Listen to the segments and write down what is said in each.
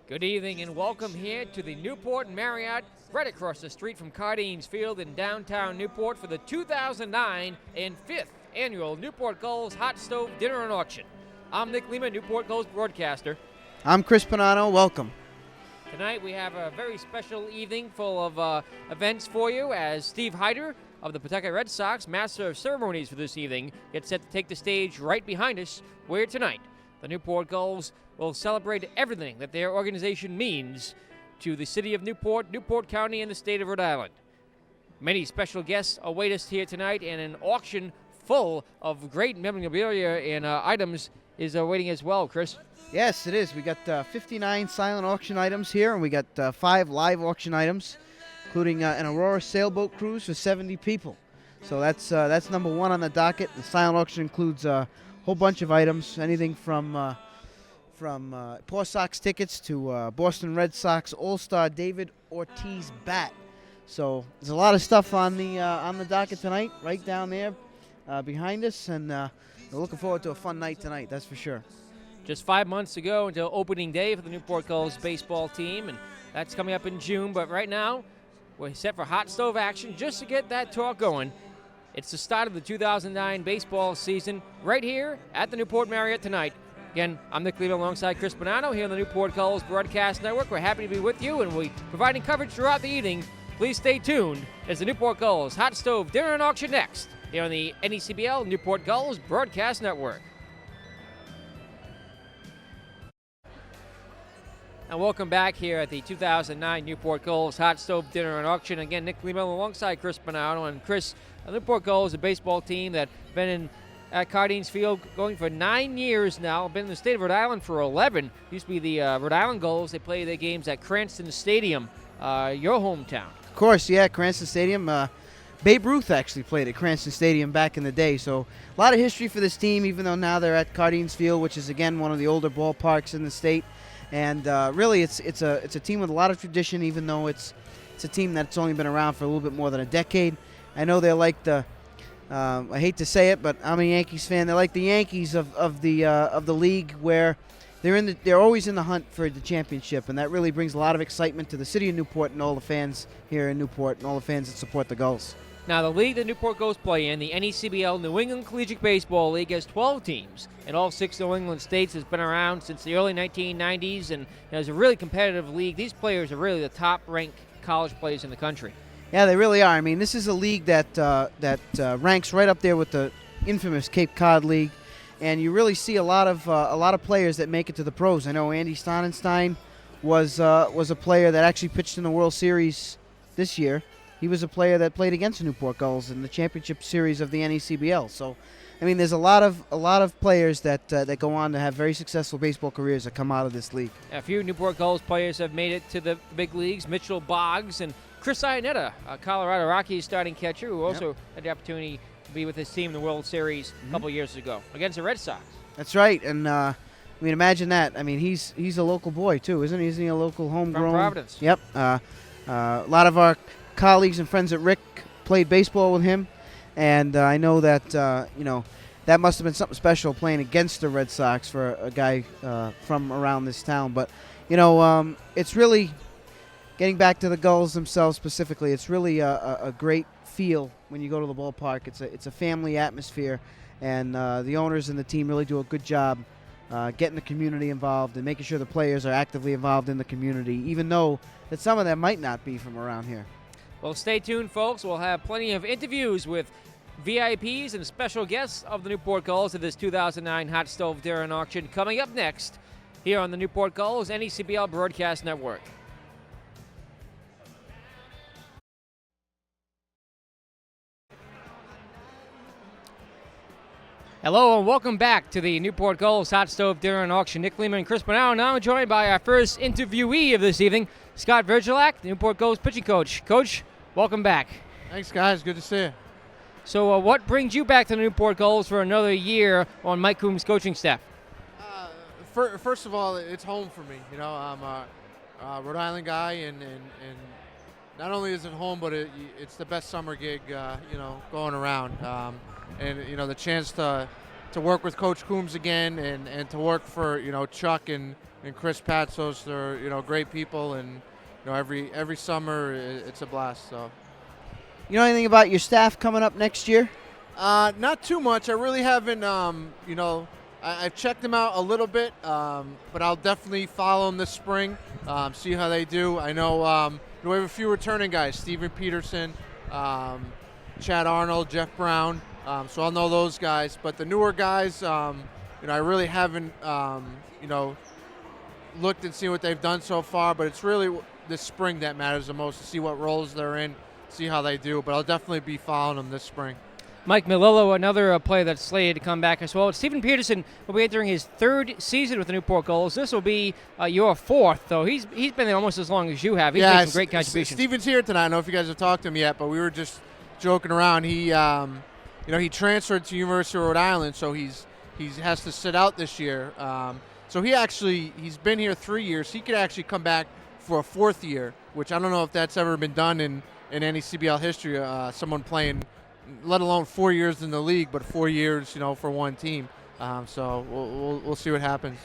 Good evening and welcome here to the Newport Marriott, right across the street from Cardines Field in downtown Newport for the 2009 and 5th annual Newport Gulls Hotstove Dinner and Auction. I'm Nick Lima, Newport Gulls broadcaster. I'm Chris Panano. Welcome. Tonight we have a very special evening full of events for you as Steve Hyder of the Pawtucket Red Sox, Master of Ceremonies for this evening, gets set to take the stage right behind us, where tonight the Newport Gulls will celebrate everything that their organization means to the city of Newport, Newport County, and the state of Rhode Island. Many special guests await us here tonight, and an auction full of great memorabilia and items is awaiting as well, Chris. Yes, it is. We got 59 silent auction items here, and we got 5 live auction items, including an Aurora sailboat cruise for 70 people. So that's number one on the docket. The silent auction includes a whole bunch of items, anything from Paw Sox tickets to Boston Red Sox All-Star David Ortiz bat. So there's a lot of stuff on the docket tonight, right down there behind us, and we're looking forward to a fun night tonight, that's for sure. Just 5 months ago until opening day for the Newport Gulls baseball team, and that's coming up in June. But right now, we're set for hot stove action just to get that talk going. It's the start of the 2009 baseball season right here at the Newport Marriott tonight. Again, I'm Nick Leva alongside Chris Bonanno here on the Newport Gulls Broadcast Network. We're happy to be with you, and we're providing coverage throughout the evening. Please stay tuned as the Newport Gulls Hot Stove Dinner and Auction next here on the NECBL Newport Gulls Broadcast Network. And welcome back here at the 2009 Newport Gulls Hot Stove Dinner and Auction. Again, Nick Lema alongside Chris Bonanno. And Chris, the Newport Gulls, a baseball team that's been at Cardines Field going for 9 years now. Been in the state of Rhode Island for 11. Used to be the Rhode Island Gulls. They play their games at Cranston Stadium, your hometown. Of course, yeah, Cranston Stadium. Babe Ruth actually played at Cranston Stadium back in the day. So a lot of history for this team, even though now they're at Cardines Field, which is, again, one of the older ballparks in the state. And really, it's a team with a lot of tradition, even though it's a team that's only been around for a little bit more than a decade. I know they're like the I hate to say it, but I'm a Yankees fan. They're like the Yankees of the league, where they're always in the hunt for the championship, and that really brings a lot of excitement to the city of Newport and all the fans here in Newport and all the fans that support the Gulls. Now, the league that Newport Gulls play in, the NECBL New England Collegiate Baseball League, has 12 teams, and all 6 New England states. Has been around since the early 1990s, and it's a really competitive league. These players are really the top-ranked college players in the country. Yeah, they really are. I mean, this is a league that ranks right up there with the infamous Cape Cod League, and you really see a lot of players that make it to the pros. I know Andy Sonnenstein was a player that actually pitched in the World Series this year. He was a player that played against the Newport Gulls in the championship series of the NECBL. So, I mean, there's a lot of players that go on to have very successful baseball careers that come out of this league. A few Newport Gulls players have made it to the big leagues. Mitchell Boggs and Chris Iannetta, a Colorado Rockies starting catcher, who also had the opportunity to be with his team in the World Series a couple years ago against the Red Sox. That's right, and I mean, imagine that. I mean, he's a local boy too, isn't he? Isn't he a local homegrown? From Providence. Yep. A lot of our colleagues and friends at Rick played baseball with him, and I know that that must have been something special playing against the Red Sox for a guy from around this town. But it's really, getting back to the Gulls themselves specifically, it's really a great feel when you go to the ballpark. It's a family atmosphere, and the owners and the team really do a good job getting the community involved and making sure the players are actively involved in the community, even though that some of them might not be from around here. Well, stay tuned, folks. We'll have plenty of interviews with VIPs and special guests of the Newport Gulls at this 2009 Hot Stove Dinner and Auction coming up next here on the Newport Gulls NECBL Broadcast Network. Hello and welcome back to the Newport Gulls Hot Stove Dinner and Auction. Nick Lehman and Chris Bonanno now joined by our first interviewee of this evening, Scott Virgilak, the Newport Gulls pitching coach. Coach, welcome back. Thanks, guys. Good to see you. So what brings you back to the Newport Gulls for another year on Mike Coombs' coaching staff? First of all, it's home for me. I'm a Rhode Island guy, and not only is it home, but it's the best summer gig, going around. And the chance to work with Coach Coombs again, and to work for Chuck and Chris Patsos. They're great people, and every summer it's a blast. So. You know anything about your staff coming up next year? Not too much. I really haven't. I've checked them out a little bit, but I'll definitely follow them this spring. See how they do. I know we have a few returning guys: Steven Peterson, Chad Arnold, Jeff Brown. So I'll know those guys. But the newer guys, I really haven't, looked and seen what they've done so far. But it's really this spring that matters the most, to see what roles they're in, see how they do. But I'll definitely be following them this spring. Mike Melillo, another player that's slated to come back as well. Stephen Peterson will be entering his third season with the Newport Gulls. This will be your fourth, though. He's been there almost as long as you have. He's made some great contributions. Steven's here tonight. I don't know if you guys have talked to him yet, but we were just joking around. He, he transferred to University of Rhode Island, so he has to sit out this year. So he's been here 3 years. He could actually come back for a fourth year, which I don't know if that's ever been done in any CBL history. Someone playing, let alone 4 years in the league, but 4 years, for one team. So we'll see what happens.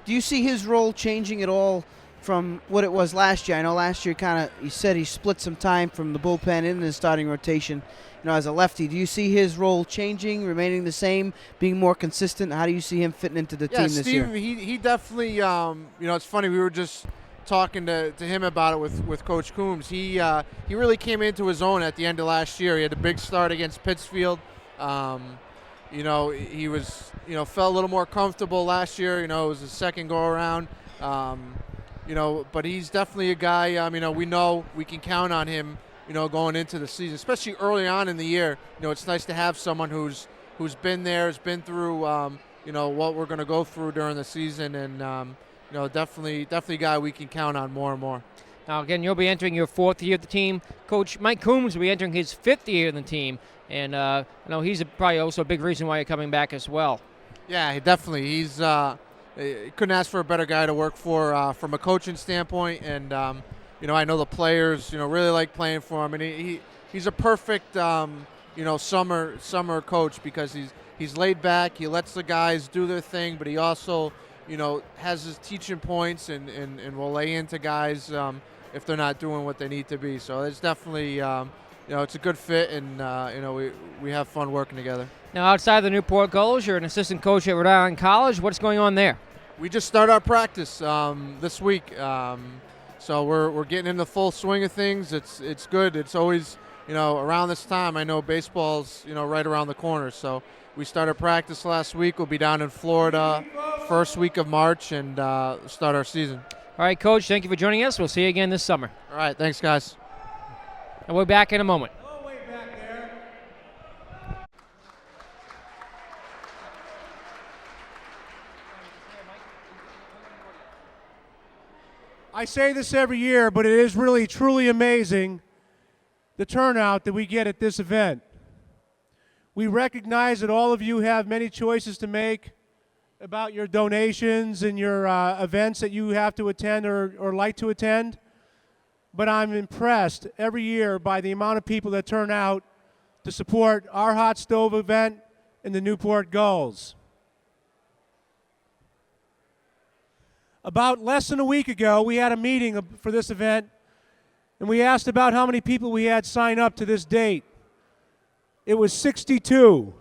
Do you see his role changing at all from what it was last year? I know last year he said he split some time from the bullpen in the starting rotation, as a lefty. Do you see his role changing, remaining the same, being more consistent? How do you see him fitting into the team this year? Yeah, Steve, he definitely, it's funny, we were just talking to him about it with Coach Coombs. He really came into his own at the end of last year. He had a big start against Pittsfield. He was, felt a little more comfortable last year. It was his second go around. But he's definitely a guy, we know we can count on him, going into the season, especially early on in the year. It's nice to have someone who's been there, has been through, what we're going to go through during the season, and, definitely a guy we can count on more and more. Now, again, you'll be entering your fourth year of the team. Coach Mike Coombs will be entering his fifth year in the team, and I know he's probably also a big reason why you're coming back as well. Yeah, definitely. He's couldn't ask for a better guy to work for from a coaching standpoint, and I know the players really like playing for him, and he's a perfect summer coach, because he's laid back. He lets the guys do their thing, but he also has his teaching points and will lay into guys if they're not doing what they need to be. So it's definitely it's a good fit, and we have fun working together. Now, outside of the Newport Gulls, you're an assistant coach at Rhode Island College. What's going on there? We just started our practice this week, so we're getting into full swing of things. It's good. It's always around this time. I know baseball's right around the corner, so we started practice last week. We'll be down in Florida first week of March and start our season. All right, Coach, thank you for joining us. We'll see you again this summer. All right, thanks, guys. And we're back in a moment. I say this every year, but it is really truly amazing, the turnout that we get at this event. We recognize that all of you have many choices to make about your donations and your events that you have to attend or like to attend, but I'm impressed every year by the amount of people that turn out to support our Hot Stove event and the Newport Gulls. About less than a week ago, we had a meeting for this event, and we asked about how many people we had sign up to this date. It was 62.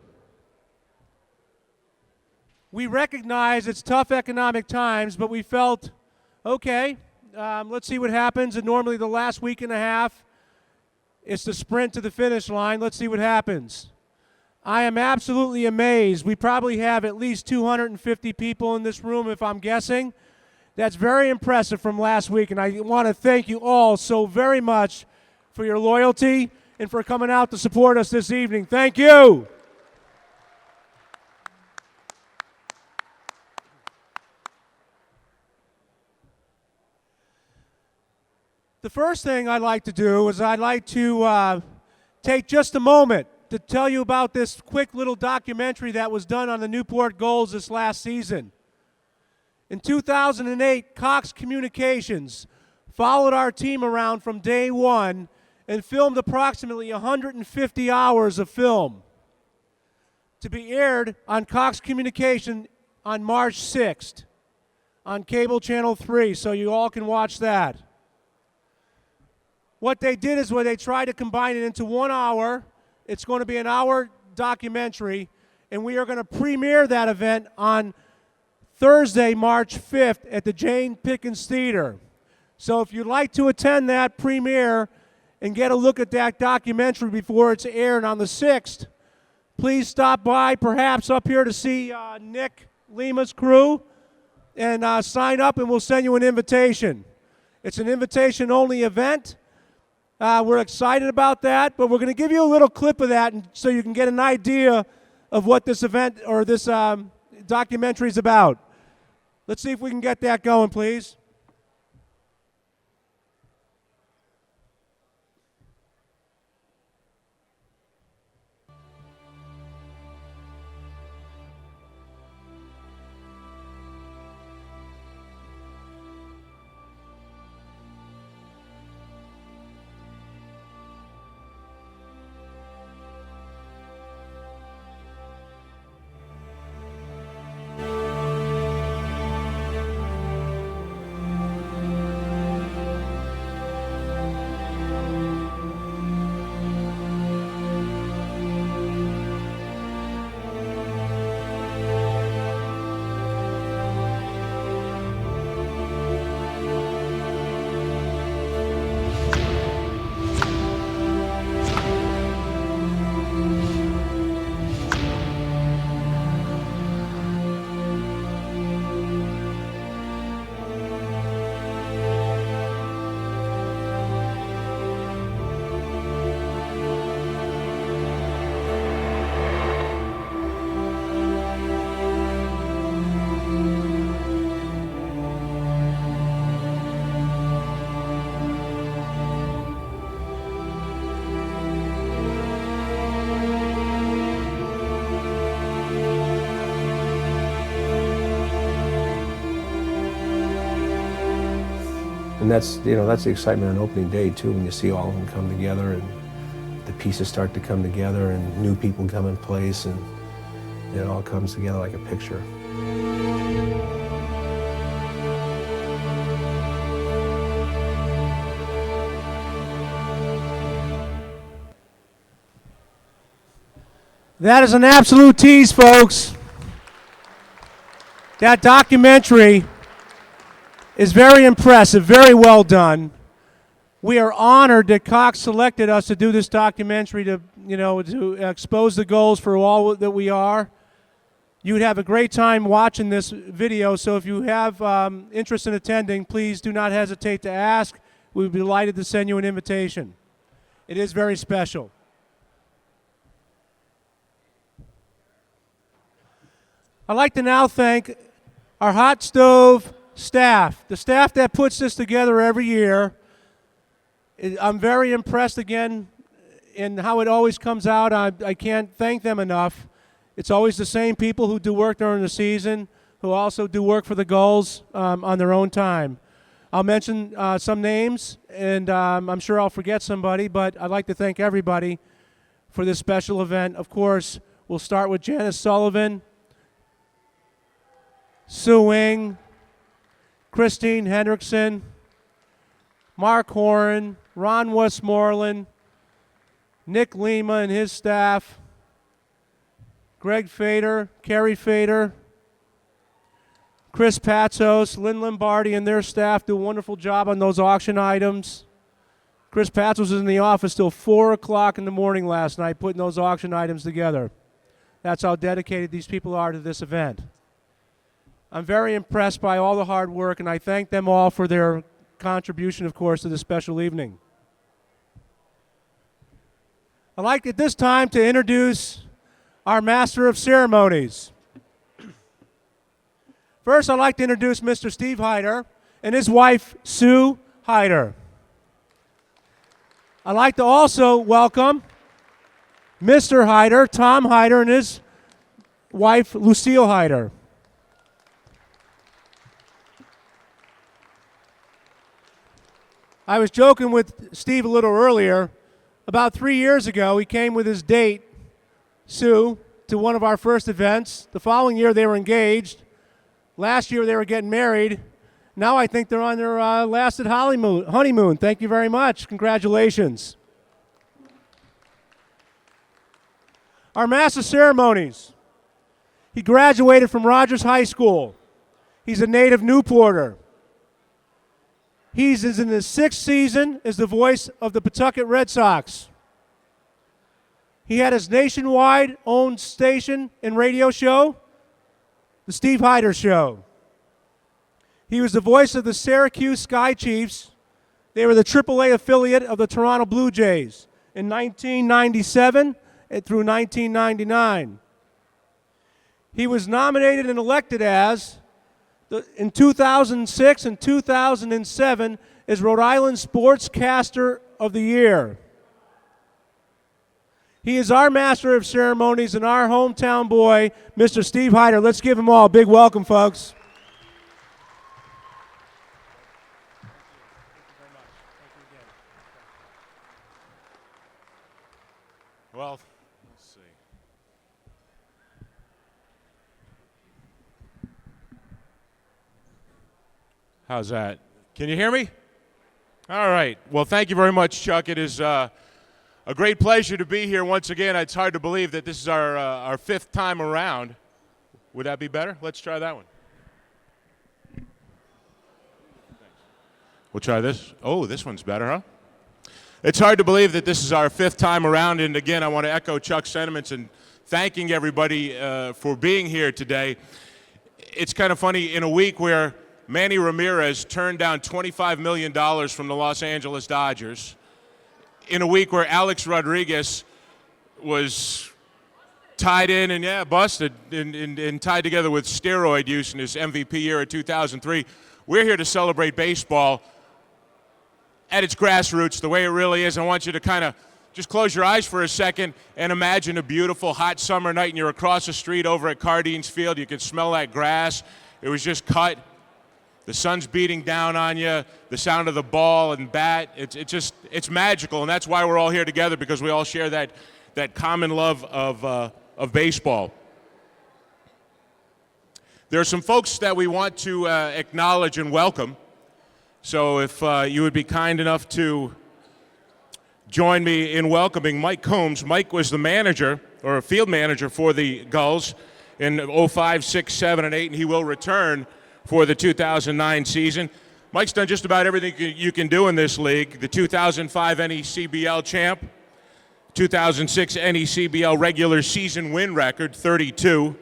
We recognize it's tough economic times, but we felt, okay, let's see what happens. And normally the last week and a half, it's the sprint to the finish line. Let's see what happens. I am absolutely amazed. We probably have at least 250 people in this room, if I'm guessing. That's very impressive from last week, and I want to thank you all so very much for your loyalty and for coming out to support us this evening. Thank you. The first thing I'd like to do is I'd like to take just a moment to tell you about this quick little documentary that was done on the Newport Gulls this last season. In 2008, Cox Communications followed our team around from day one and filmed approximately 150 hours of film to be aired on Cox Communication on March 6th on Cable Channel 3, so you all can watch that. What they did is they tried to combine it into 1 hour. It's going to be an hour documentary, and we are going to premiere that event on Thursday, March 5th at the Jane Pickens Theater. So if you'd like to attend that premiere and get a look at that documentary before it's aired on the 6th, please stop by, perhaps up here to see Nick Lima's crew, and sign up and we'll send you an invitation. It's an invitation-only event. We're excited about that, but we're going to give you a little clip of that so you can get an idea of what this event or this documentary is about. Let's see if we can get that going, please. And that's the excitement on opening day too, when you see all of them come together and the pieces start to come together and new people come in place and it all comes together like a picture. That is an absolute tease, folks. That documentary is very impressive, very well done. We are honored that Cox selected us to do this documentary to expose the Gulls for all that we are. You would have a great time watching this video, so if you have interest in attending, please do not hesitate to ask. We would be delighted to send you an invitation. It is very special. I'd like to now thank our Hot Stove staff, the staff that puts this together every year. I'm very impressed again in how it always comes out. I can't thank them enough. It's always the same people who do work during the season, who also do work for the Gulls on their own time. I'll mention some names, and I'm sure I'll forget somebody, but I'd like to thank everybody for this special event. Of course, we'll start with Janice Sullivan, Sue Wing, Christine Hendrickson, Mark Horan, Ron Westmoreland, Nick Lima and his staff, Greg Fader, Kerry Fader, Chris Patsos, Lynn Lombardi and their staff do a wonderful job on those auction items. Chris Patsos was in the office till 4 o'clock in the morning last night putting those auction items together. That's how dedicated these people are to this event. I'm very impressed by all the hard work, and I thank them all for their contribution, of course, to this special evening. I'd like at this time to introduce our Master of Ceremonies. First, I'd like to introduce Mr. Steve Hyder and his wife, Sue Hyder. I'd like to also welcome Mr. Hyder, Tom Hyder, and his wife, Lucille Hyder. I was joking with Steve a little earlier. About 3 years ago, he came with his date, Sue, to one of our first events. The following year, they were engaged. Last year, they were getting married. Now I think they're on their lasted honeymoon. Thank you very much. Congratulations. Our Master of Ceremonies. He graduated from Rogers High School. He's a native Newporter. He's in his 6th season as the voice of the Pawtucket Red Sox. He had his nationwide owned station and radio show, The Steve Hyder Show. He was the voice of the Syracuse Sky Chiefs. They were the AAA affiliate of the Toronto Blue Jays in 1997 and through 1999. He was nominated and elected in 2006 and 2007 as Rhode Island Sportscaster of the Year. He is our Master of Ceremonies and our hometown boy, Mr. Steve Hyder. Let's give him all a big welcome, folks. Well, let's see. How's that? Can you hear me? All right. Well, thank you very much, Chuck. It is a great pleasure to be here once again. It's hard to believe that this is our 5th time around. Would that be better? Let's try that one. We'll try this. Oh, this one's better, huh? It's hard to believe that this is our 5th time around, and again, I want to echo Chuck's sentiments and thanking everybody for being here today. It's kind of funny, in a week where Manny Ramirez turned down $25 million from the Los Angeles Dodgers, in a week where Alex Rodriguez was tied in and, busted and tied together with steroid use in his MVP year of 2003, we're here to celebrate baseball at its grassroots, the way it really is. I want you to kind of just close your eyes for a second and imagine a beautiful hot summer night and you're across the street over at Cardines Field. You can smell that grass. It was just cut. The sun's beating down on you. The sound of the ball and bat. It's magical, and that's why we're all here together, because we all share that common love of baseball. There are some folks that we want to acknowledge and welcome. So if you would be kind enough to join me in welcoming Mike Combs. Mike was the manager, or a field manager, for the Gulls in 05, 6, 7, and 8, and he will return for the 2009 season. Mike's done just about everything you can do in this league. The 2005 NECBL champ, 2006 NECBL regular season win record, 32.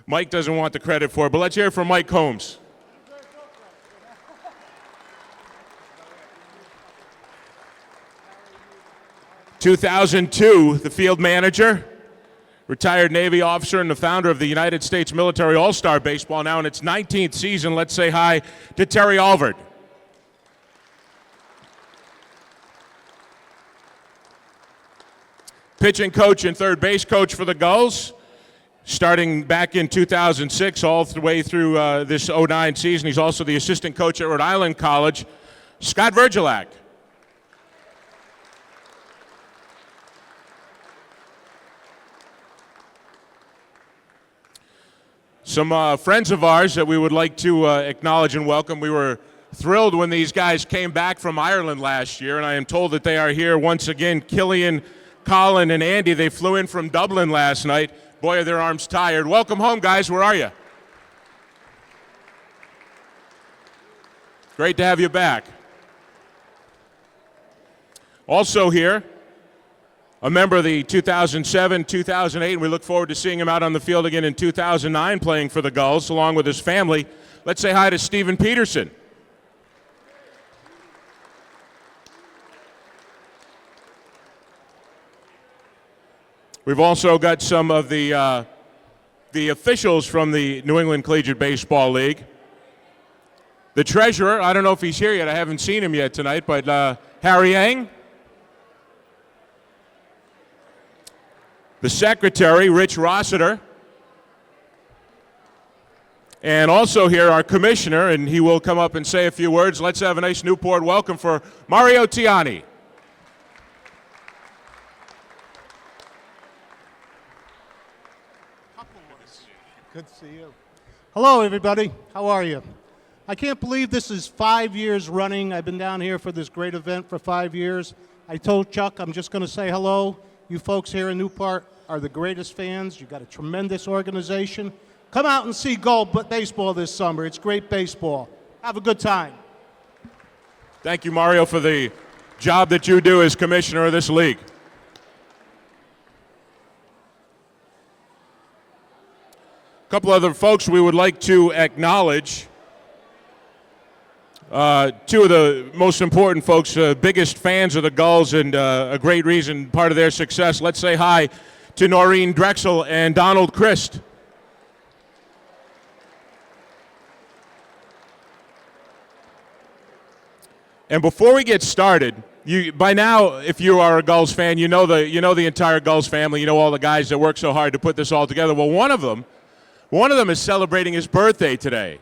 Mike doesn't want the credit for it, but let's hear it from Mike Combs. (2002), the field manager, retired Navy officer and the founder of the United States Military All-Star Baseball, now in its 19th season. Let's say hi to Terry Alvord. Pitching coach and third base coach for the Gulls, starting back in 2006 all the way through this 09 season. He's also the assistant coach at Rhode Island College, Scott Virgilak. Some friends of ours that we would like to acknowledge and welcome. We were thrilled when these guys came back from Ireland last year, and I am told that they are here once again. Killian, Colin, and Andy, they flew in from Dublin last night. Boy, are their arms tired. Welcome home, guys. Where are you? Great to have you back. Also here, a member of the 2007, 2008, and we look forward to seeing him out on the field again in 2009 playing for the Gulls along with his family. Let's say hi to Stephen Peterson. We've also got some of the officials from the New England Collegiate Baseball League. The treasurer, I don't know if he's here yet. I haven't seen him yet tonight, but Harry Yang. The secretary, Rich Rossiter. And also here, our commissioner, and he will come up and say a few words. Let's have a nice Newport welcome for Mario Tiani. Good to see you. Hello, everybody. How are you? I can't believe this is 5 years running. I've been down here for this great event for 5 years. I told Chuck I'm just going to say hello. You folks here in Newport are the greatest fans. You've got a tremendous organization. Come out and see Gull baseball this summer. It's great baseball. Have a good time. Thank you, Mario, for the job that you do as commissioner of this league. A couple other folks we would like to acknowledge. Two of the most important folks, biggest fans of the Gulls, and a great reason, part of their success. Let's say hi to Noreen Drexel and Donald Christ. And before we get started, by now, if you are a Gulls fan, you know the entire Gulls family. You know all the guys that work so hard to put this all together. Well, one of them is celebrating his birthday today.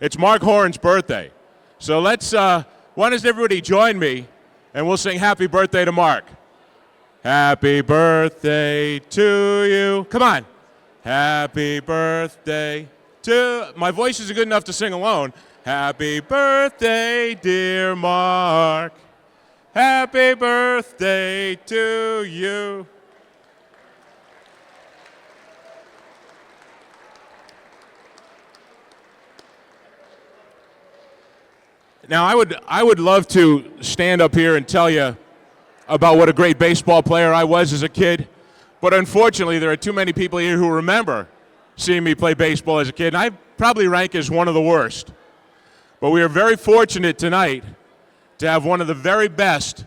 It's Mark Horan's birthday. So let's, why does everybody join me, and we'll sing happy birthday to Mark. Happy birthday to you. Come on. Happy birthday to, my voice isn't good enough to sing alone. Happy birthday, dear Mark. Happy birthday to you. Now, I would love to stand up here and tell you about what a great baseball player I was as a kid, but unfortunately, there are too many people here who remember seeing me play baseball as a kid, and I probably rank as one of the worst. But we are very fortunate tonight to have one of the very best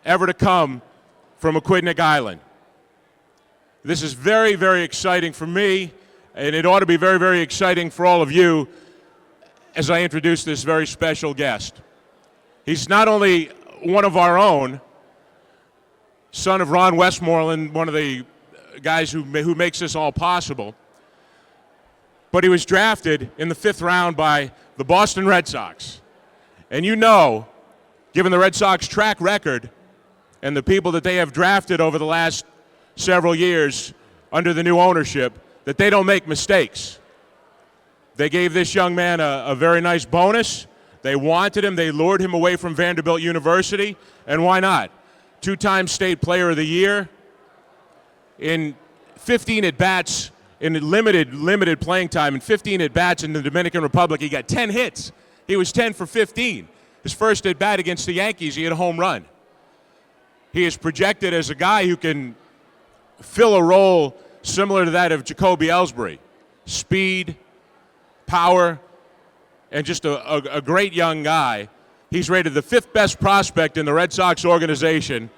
ever to come from Aquidneck Island. This is very, very exciting for me, and it ought to be very, very exciting for all of you as I introduce this very special guest. He's not only one of our own, son of Ron Westmoreland, one of the guys who makes this all possible, but he was drafted in the 5th round by the Boston Red Sox. And you know, given the Red Sox track record and the people that they have drafted over the last several years under the new ownership, that they don't make mistakes. They gave this young man a very nice bonus. They wanted him. They lured him away from Vanderbilt University. And why not? 2-time state player of the year. In 15 at-bats, in limited playing time, in 15 at-bats in the Dominican Republic, he got 10 hits. He was 10 for 15. His first at-bat against the Yankees, he hit a home run. He is projected as a guy who can fill a role similar to that of Jacoby Ellsbury. Speed, power, and just a great young guy. He's rated the 5th best prospect in the Red Sox organization.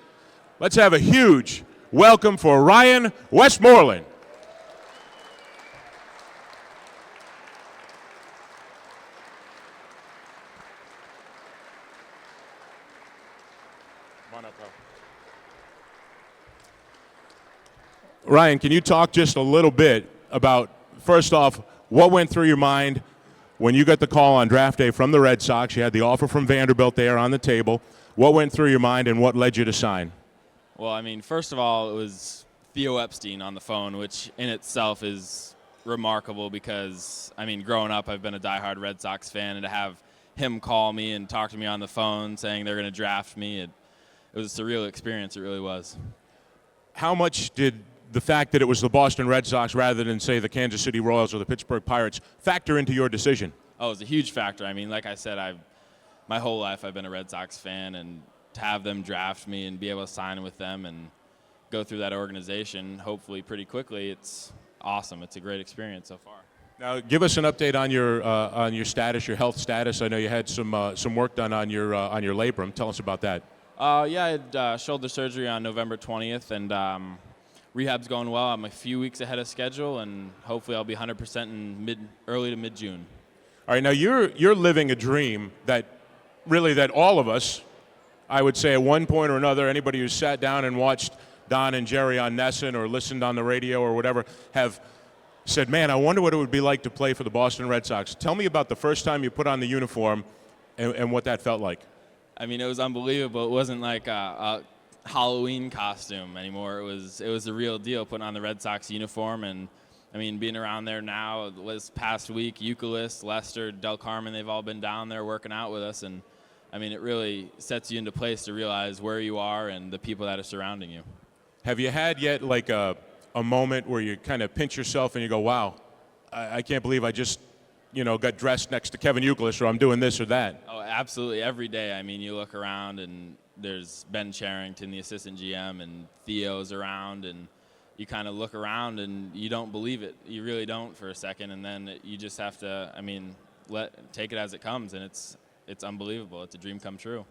Let's have a huge welcome for Ryan Westmoreland. Come on up, bro. Ryan, can you talk just a little bit about, first off, what went through your mind when you got the call on draft day from the Red Sox? You had the offer from Vanderbilt there on the table. What went through your mind and what led you to sign? Well, I mean, first of all, it was Theo Epstein on the phone, which in itself is remarkable because, I mean, growing up, I've been a diehard Red Sox fan, and to have him call me and talk to me on the phone saying they're going to draft me, it was a surreal experience. It really was. How much did the fact that it was the Boston Red Sox rather than, say, the Kansas City Royals or the Pittsburgh Pirates factor into your decision? Oh, it was a huge factor. I mean, like I said, my whole life I've been a Red Sox fan, and to have them draft me and be able to sign with them and go through that organization, hopefully pretty quickly, it's awesome. It's a great experience so far. Now, give us an update on your status, your health status. I know you had some work done on your labrum. Tell us about that. Yeah, I had shoulder surgery on November 20th, and rehab's going well. I'm a few weeks ahead of schedule, and hopefully I'll be 100% in early to mid-June. All right, now you're living a dream that really that all of us, I would say at one point or another, anybody who's sat down and watched Don and Jerry on Nesson or listened on the radio or whatever, have said, man, I wonder what it would be like to play for the Boston Red Sox. Tell me about the first time you put on the uniform and what that felt like. I mean, it was unbelievable. It wasn't like a Halloween costume anymore. It was the real deal, putting on the Red Sox uniform. And I mean, being around there now, this past week, Euclid, Lester, Del Carmen, they've all been down there working out with us. And I mean, it really sets you into place to realize where you are and the people that are surrounding you. Have you had yet like a moment where you kind of pinch yourself and you go, wow, I can't believe I just, got dressed next to Kevin Euclid, or I'm doing this or that? Oh, absolutely. Every day. I mean, you look around and there's Ben Charrington, the assistant GM, and Theo's around, and you kind of look around and you don't believe it. You really don't for a second, and then you just have to, take it as it comes, and it's unbelievable. It's a dream come true.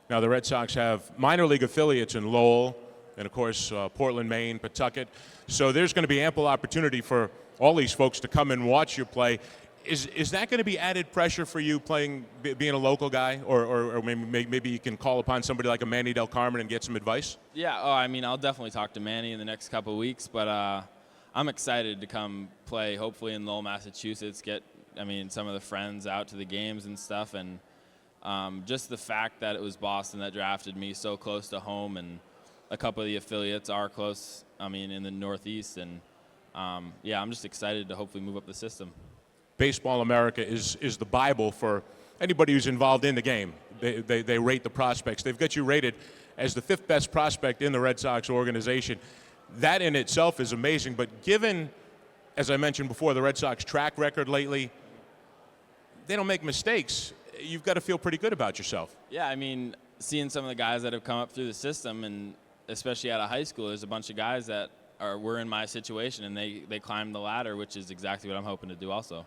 Now, the Red Sox have minor league affiliates in Lowell and, of course, Portland, Maine, Pawtucket. So there's going to be ample opportunity for all these folks to come and watch you play. Is that going to be added pressure for you playing, being a local guy, or maybe you can call upon somebody like a Manny Del Carmen and get some advice? Yeah, I'll definitely talk to Manny in the next couple of weeks, but I'm excited to come play, hopefully in Lowell, Massachusetts, get some of the friends out to the games and stuff, and just the fact that it was Boston that drafted me so close to home, and a couple of the affiliates are close, in the Northeast, and I'm just excited to hopefully move up the system. Baseball America is the Bible for anybody who's involved in the game. They rate the prospects. They've got you rated as the 5th best prospect in the Red Sox organization. That in itself is amazing, but given, as I mentioned before, the Red Sox track record lately, they don't make mistakes. You've got to feel pretty good about yourself. Yeah, seeing some of the guys that have come up through the system, and especially out of high school, there's a bunch of guys that were in my situation, and they climbed the ladder, which is exactly what I'm hoping to do also.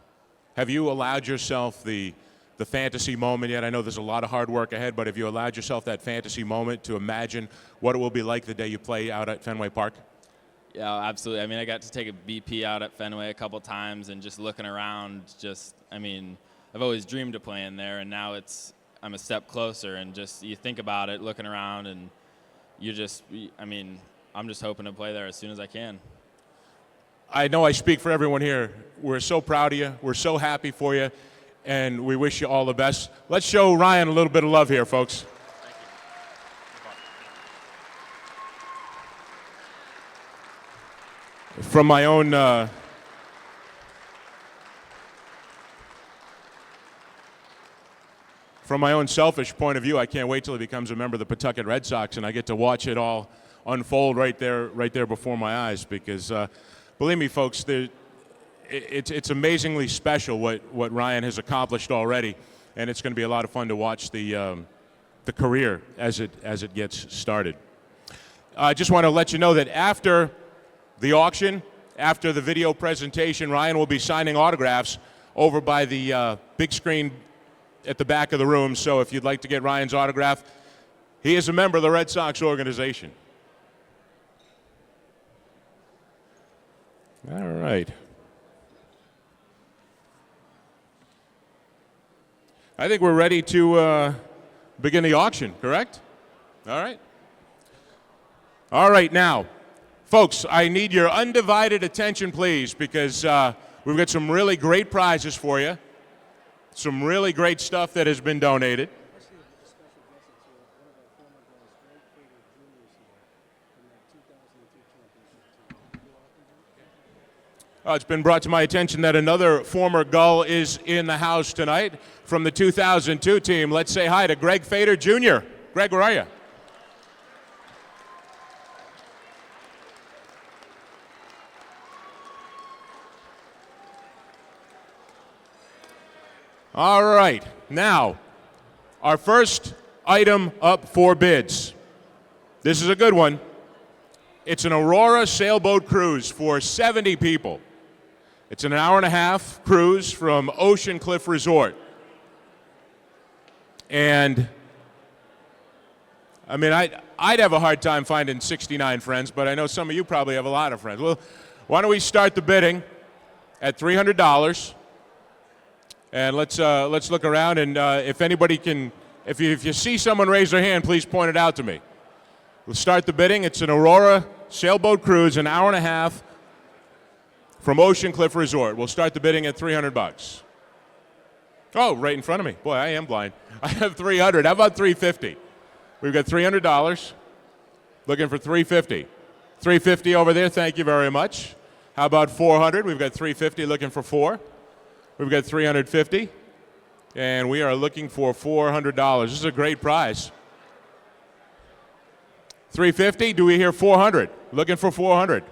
Have you allowed yourself the fantasy moment yet? I know there's a lot of hard work ahead, but have you allowed yourself that fantasy moment to imagine what it will be like the day you play out at Fenway Park? Yeah, absolutely. I got to take a BP out at Fenway a couple times, and just looking around, I've always dreamed of playing there, and now I'm a step closer, and just you think about it, looking around, and I'm just hoping to play there as soon as I can. I know I speak for everyone here. We're so proud of you. We're so happy for you, and we wish you all the best. Let's show Ryan a little bit of love here, folks. From my own selfish point of view, I can't wait till he becomes a member of the Pawtucket Red Sox and I get to watch it all unfold right there before my eyes. Because believe me, folks, it's amazingly special what Ryan has accomplished already, and it's going to be a lot of fun to watch the career as it gets started. I just want to let you know that after the auction, after the video presentation, Ryan will be signing autographs over by the big screen at the back of the room. So if you'd like to get Ryan's autograph, he is a member of the Red Sox organization. All right. I think we're ready to begin the auction, correct? All right. All right, now, folks, I need your undivided attention, please, because we've got some really great prizes for you, some really great stuff that has been donated. It's been brought to my attention that another former Gull is in the house tonight from the 2002 team. Let's say hi to Greg Fader Jr. Greg, where are you? All right, now, our first item up for bids. This is a good one. It's an Aurora sailboat cruise for 70 people. It's an hour-and-a-half cruise from Ocean Cliff Resort. And, I'd have a hard time finding 69 friends, but I know some of you probably have a lot of friends. Well, why don't we start the bidding at $300. And let's look around, and if anybody can, if you see someone raise their hand, please point it out to me. We'll start the bidding. It's an Aurora sailboat cruise, an hour and a half from Ocean Cliff Resort. We'll start the bidding at $300. Oh, right in front of me. Boy, I am blind. I have 300. How about 350? We've got $300. Looking for 350. 350 over there. Thank you very much. How about 400? We've got 350 looking for 4. We've got 350. And we are looking for $400. This is a great prize. 350. Do we hear 400? Looking for 400.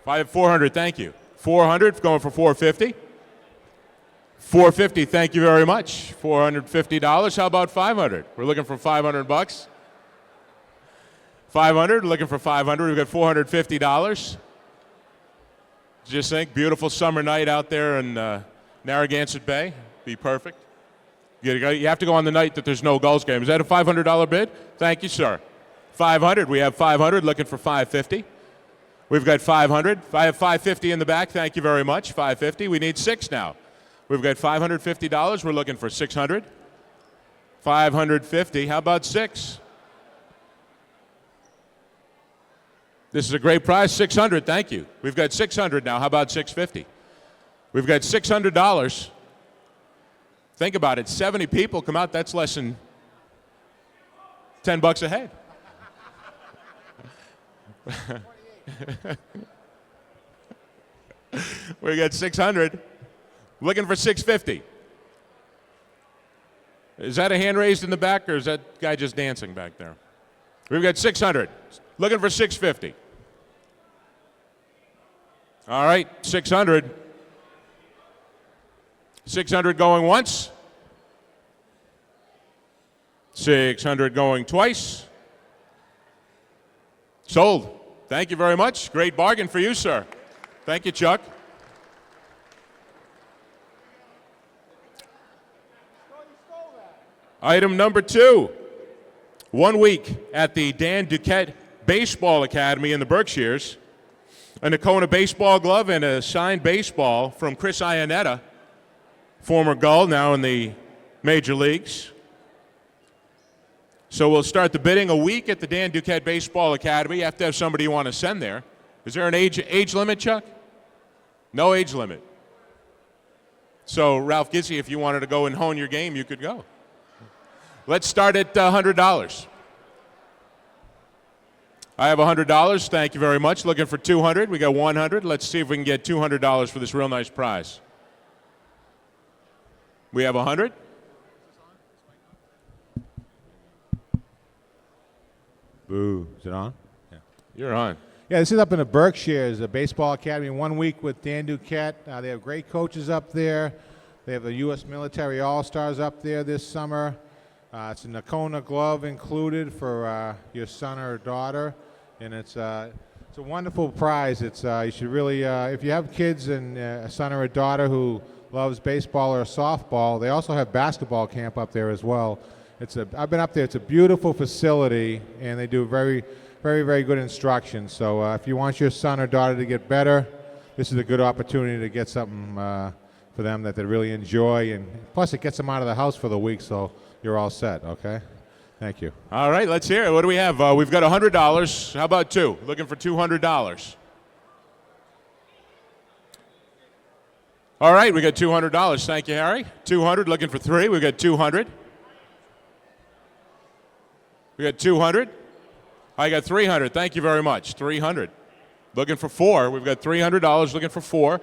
400. Thank you. 400. Going for 450. 450. Thank you very much. $450. How about 500? We're looking for $500. 500. Looking for 500. We've got $450. Just think, beautiful summer night out there in Narragansett Bay. Be perfect. You have to go on the night that there's no Gulls game. Is that a $500 bid? Thank you, sir. 500. We have 500. Looking for 550. We've got 500. I have 550 in the back. Thank you very much. 550. We need 6 now. We've got $550. We're looking for 600. 550. How about 6? This is a great prize. 600. Thank you. We've got 600 now. How about 650? We've got $600. Think about it. 70 people come out. That's less than $10 a head. We got 600. Looking for 650. Is that a hand raised in the back, or is that guy just dancing back there? We've got 600. Looking for 650. All right, 600. 600 going once. 600 going twice. Sold. Thank you very much. Great bargain for you, sir. Thank you, Chuck. Item number 2. 1 week at the Dan Duquette Baseball Academy in the Berkshires. A Nakona baseball glove and a signed baseball from Chris Iannetta, former Gull, now in the major leagues. So we'll start the bidding a week at the Dan Duquette Baseball Academy. You have to have somebody you want to send there. Is there an age limit, Chuck? No age limit. So, Ralph Gizzi, if you wanted to go and hone your game, you could go. Let's start at $100. I have $100. Thank you very much. Looking for 200. We got 100. Let's see if we can get $200 for this real nice prize. We have 100. Boo. Is it on? Yeah. You're on. Yeah, this is up in the Berkshires, a baseball academy. 1 week with Dan Duquette. They have great coaches up there. They have the U.S. military all-stars up there this summer. It's a Nakona glove included for your son or daughter, and it's a wonderful prize. It's you should really, if you have kids and a son or a daughter who loves baseball or softball, they also have basketball camp up there as well. I've been up there. It's a beautiful facility, and they do very, very, very good instruction. So if you want your son or daughter to get better, this is a good opportunity to get something for them that they really enjoy, and plus it gets them out of the house for the week. So you're all set, okay? Thank you. All right, let's hear it. What do we have? We've got $100. How about 2? Looking for $200. All right, we got $200. Thank you, Harry. 200. Looking for 3. We got 200. We got 200. I got 300. Thank you very much. 300. Looking for 4. We've got $300. Looking for 4.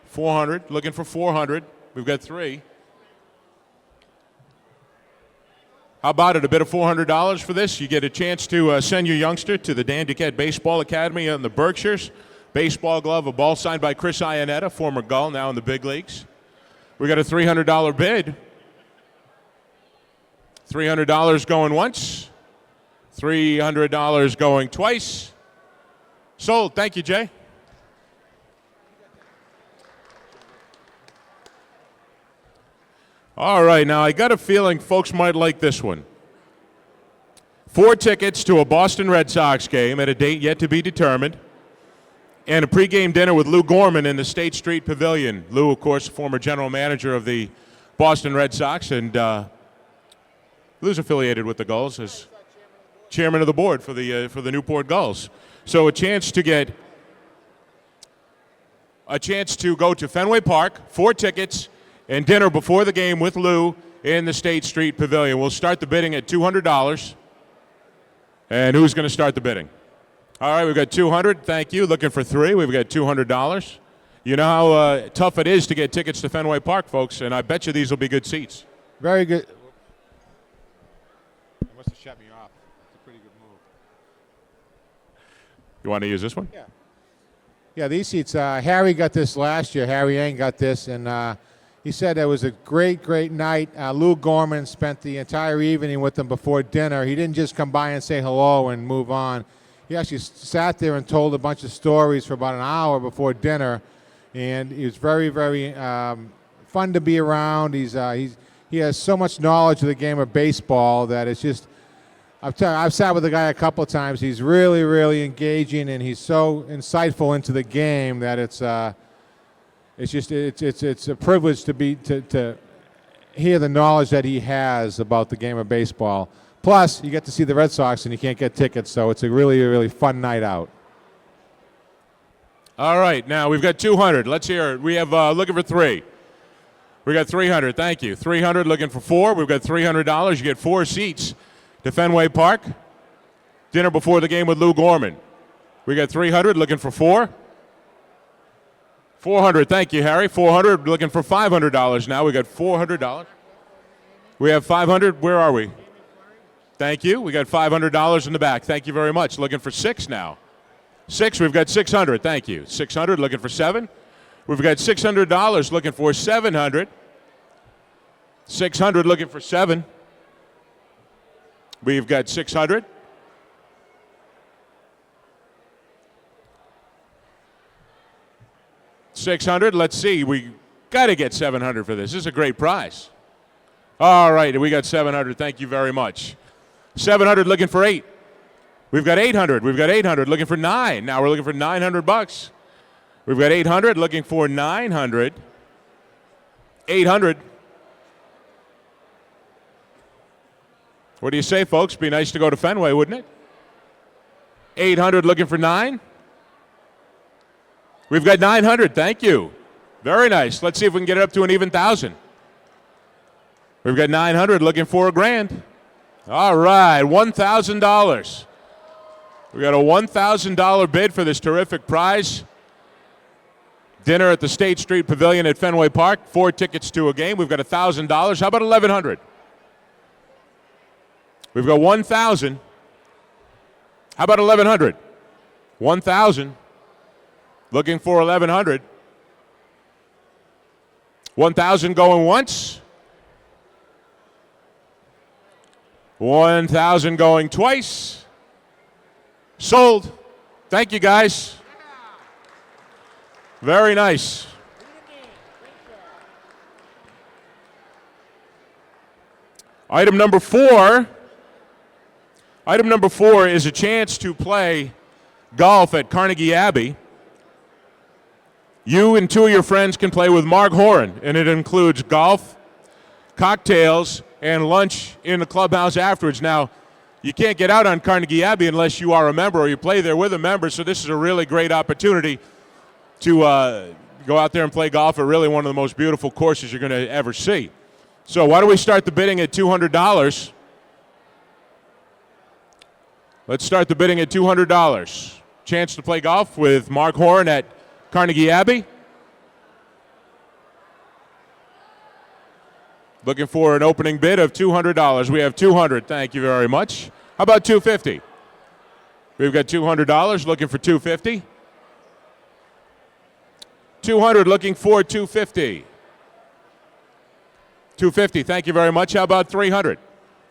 400. Looking for 400. We've got 3. How about it? A bid of $400 for this? You get a chance to send your youngster to the Dan Duquette Baseball Academy in the Berkshires. Baseball glove, a ball signed by Chris Iannetta, former Gull, now in the big leagues. We got a $300 bid. $300 going once. $300 going twice. Sold. Thank you, Jay. All right, now I got a feeling folks might like this one. 4 tickets to a Boston Red Sox game at a date yet to be determined. and a pregame dinner with Lou Gorman in the State Street Pavilion. Lou, of course, former general manager of the Boston Red Sox, and Lou's affiliated with the Gulls as chairman of the board for the Newport Gulls. So a chance to go to Fenway Park, 4 tickets, and dinner before the game with Lou in the State Street Pavilion. We'll start the bidding at $200. And who's going to start the bidding? All right, we've got $200. Thank you. Looking for 3. We've got $200. You know how tough it is to get tickets to Fenway Park, folks, and I bet you these will be good seats. Very good. They must have shut me off. It's a pretty good move. You want to use this one? Yeah. Yeah, these seats, Harry got this last year. Harry Yang got this, and he said it was a great, great night. Lou Gorman spent the entire evening with them before dinner. He didn't just come by and say hello and move on. He actually sat there and told a bunch of stories for about an hour before dinner, and he was very, very fun to be around. He has so much knowledge of the game of baseball that it's just. I've sat with the guy a couple of times. He's really, really engaging, and he's so insightful into the game that it's a privilege to hear the knowledge that he has about the game of baseball. Plus, you get to see the Red Sox, and you can't get tickets, so it's a really, really fun night out. All right, now we've got 200. Let's hear it. We have looking for 3. We got 300. Thank you. 300 looking for 4. We've got $300. You get 4 seats to Fenway Park. Dinner before the game with Lou Gorman. We got 300 looking for 4. 400. Thank you, Harry. 400 looking for $500 now. We got $400. We have 500. Where are we? Thank you. We got $500 in the back. Thank you very much. Looking for 6 now. 6. We've got 600. Thank you. 600 looking for 7. We've got $600 looking for 700. 600 looking for 7. We've got 600. $600. Let's see. We got to get 700 for this. This is a great prize. All right. We got 700. Thank you very much. 700 looking for 8. We've got 800. We've got 800 looking for 9. Now we're looking for $900. We've got 800 looking for 900. 800. What do you say, folks? Be nice to go to Fenway, wouldn't it? 800 looking for 9. We've got 900. Thank you. Very nice. Let's see if we can get it up to an even 1,000. We've got 900 looking for $1,000. All right, $1,000. We got a $1,000 bid for this terrific prize. Dinner at the State Street Pavilion at Fenway Park. 4 tickets to a game. We've got $1,000. How about 1,100? We've got 1,000. How about 1,100? 1,000. Looking for 1,100. 1,000 going once. 1,000 going twice. Sold. Thank you, guys. Very nice. Item number 4. Item number 4 is a chance to play golf at Carnegie Abbey. You and 2 of your friends can play with Mark Horan, and it includes golf, cocktails, and lunch in the clubhouse afterwards. Now, you can't get out on Carnegie Abbey unless you are a member or you play there with a member, so this is a really great opportunity to go out there and play golf at really one of the most beautiful courses you're going to ever see. So why don't we start the bidding at $200? Let's start the bidding at $200. Chance to play golf with Mark Horan at Carnegie Abbey. Looking for an opening bid of $200. We have 200. Thank you very much. How about 250? We've got $200. Looking for 250. 200. Looking for 250. 250. Thank you very much. How about 300?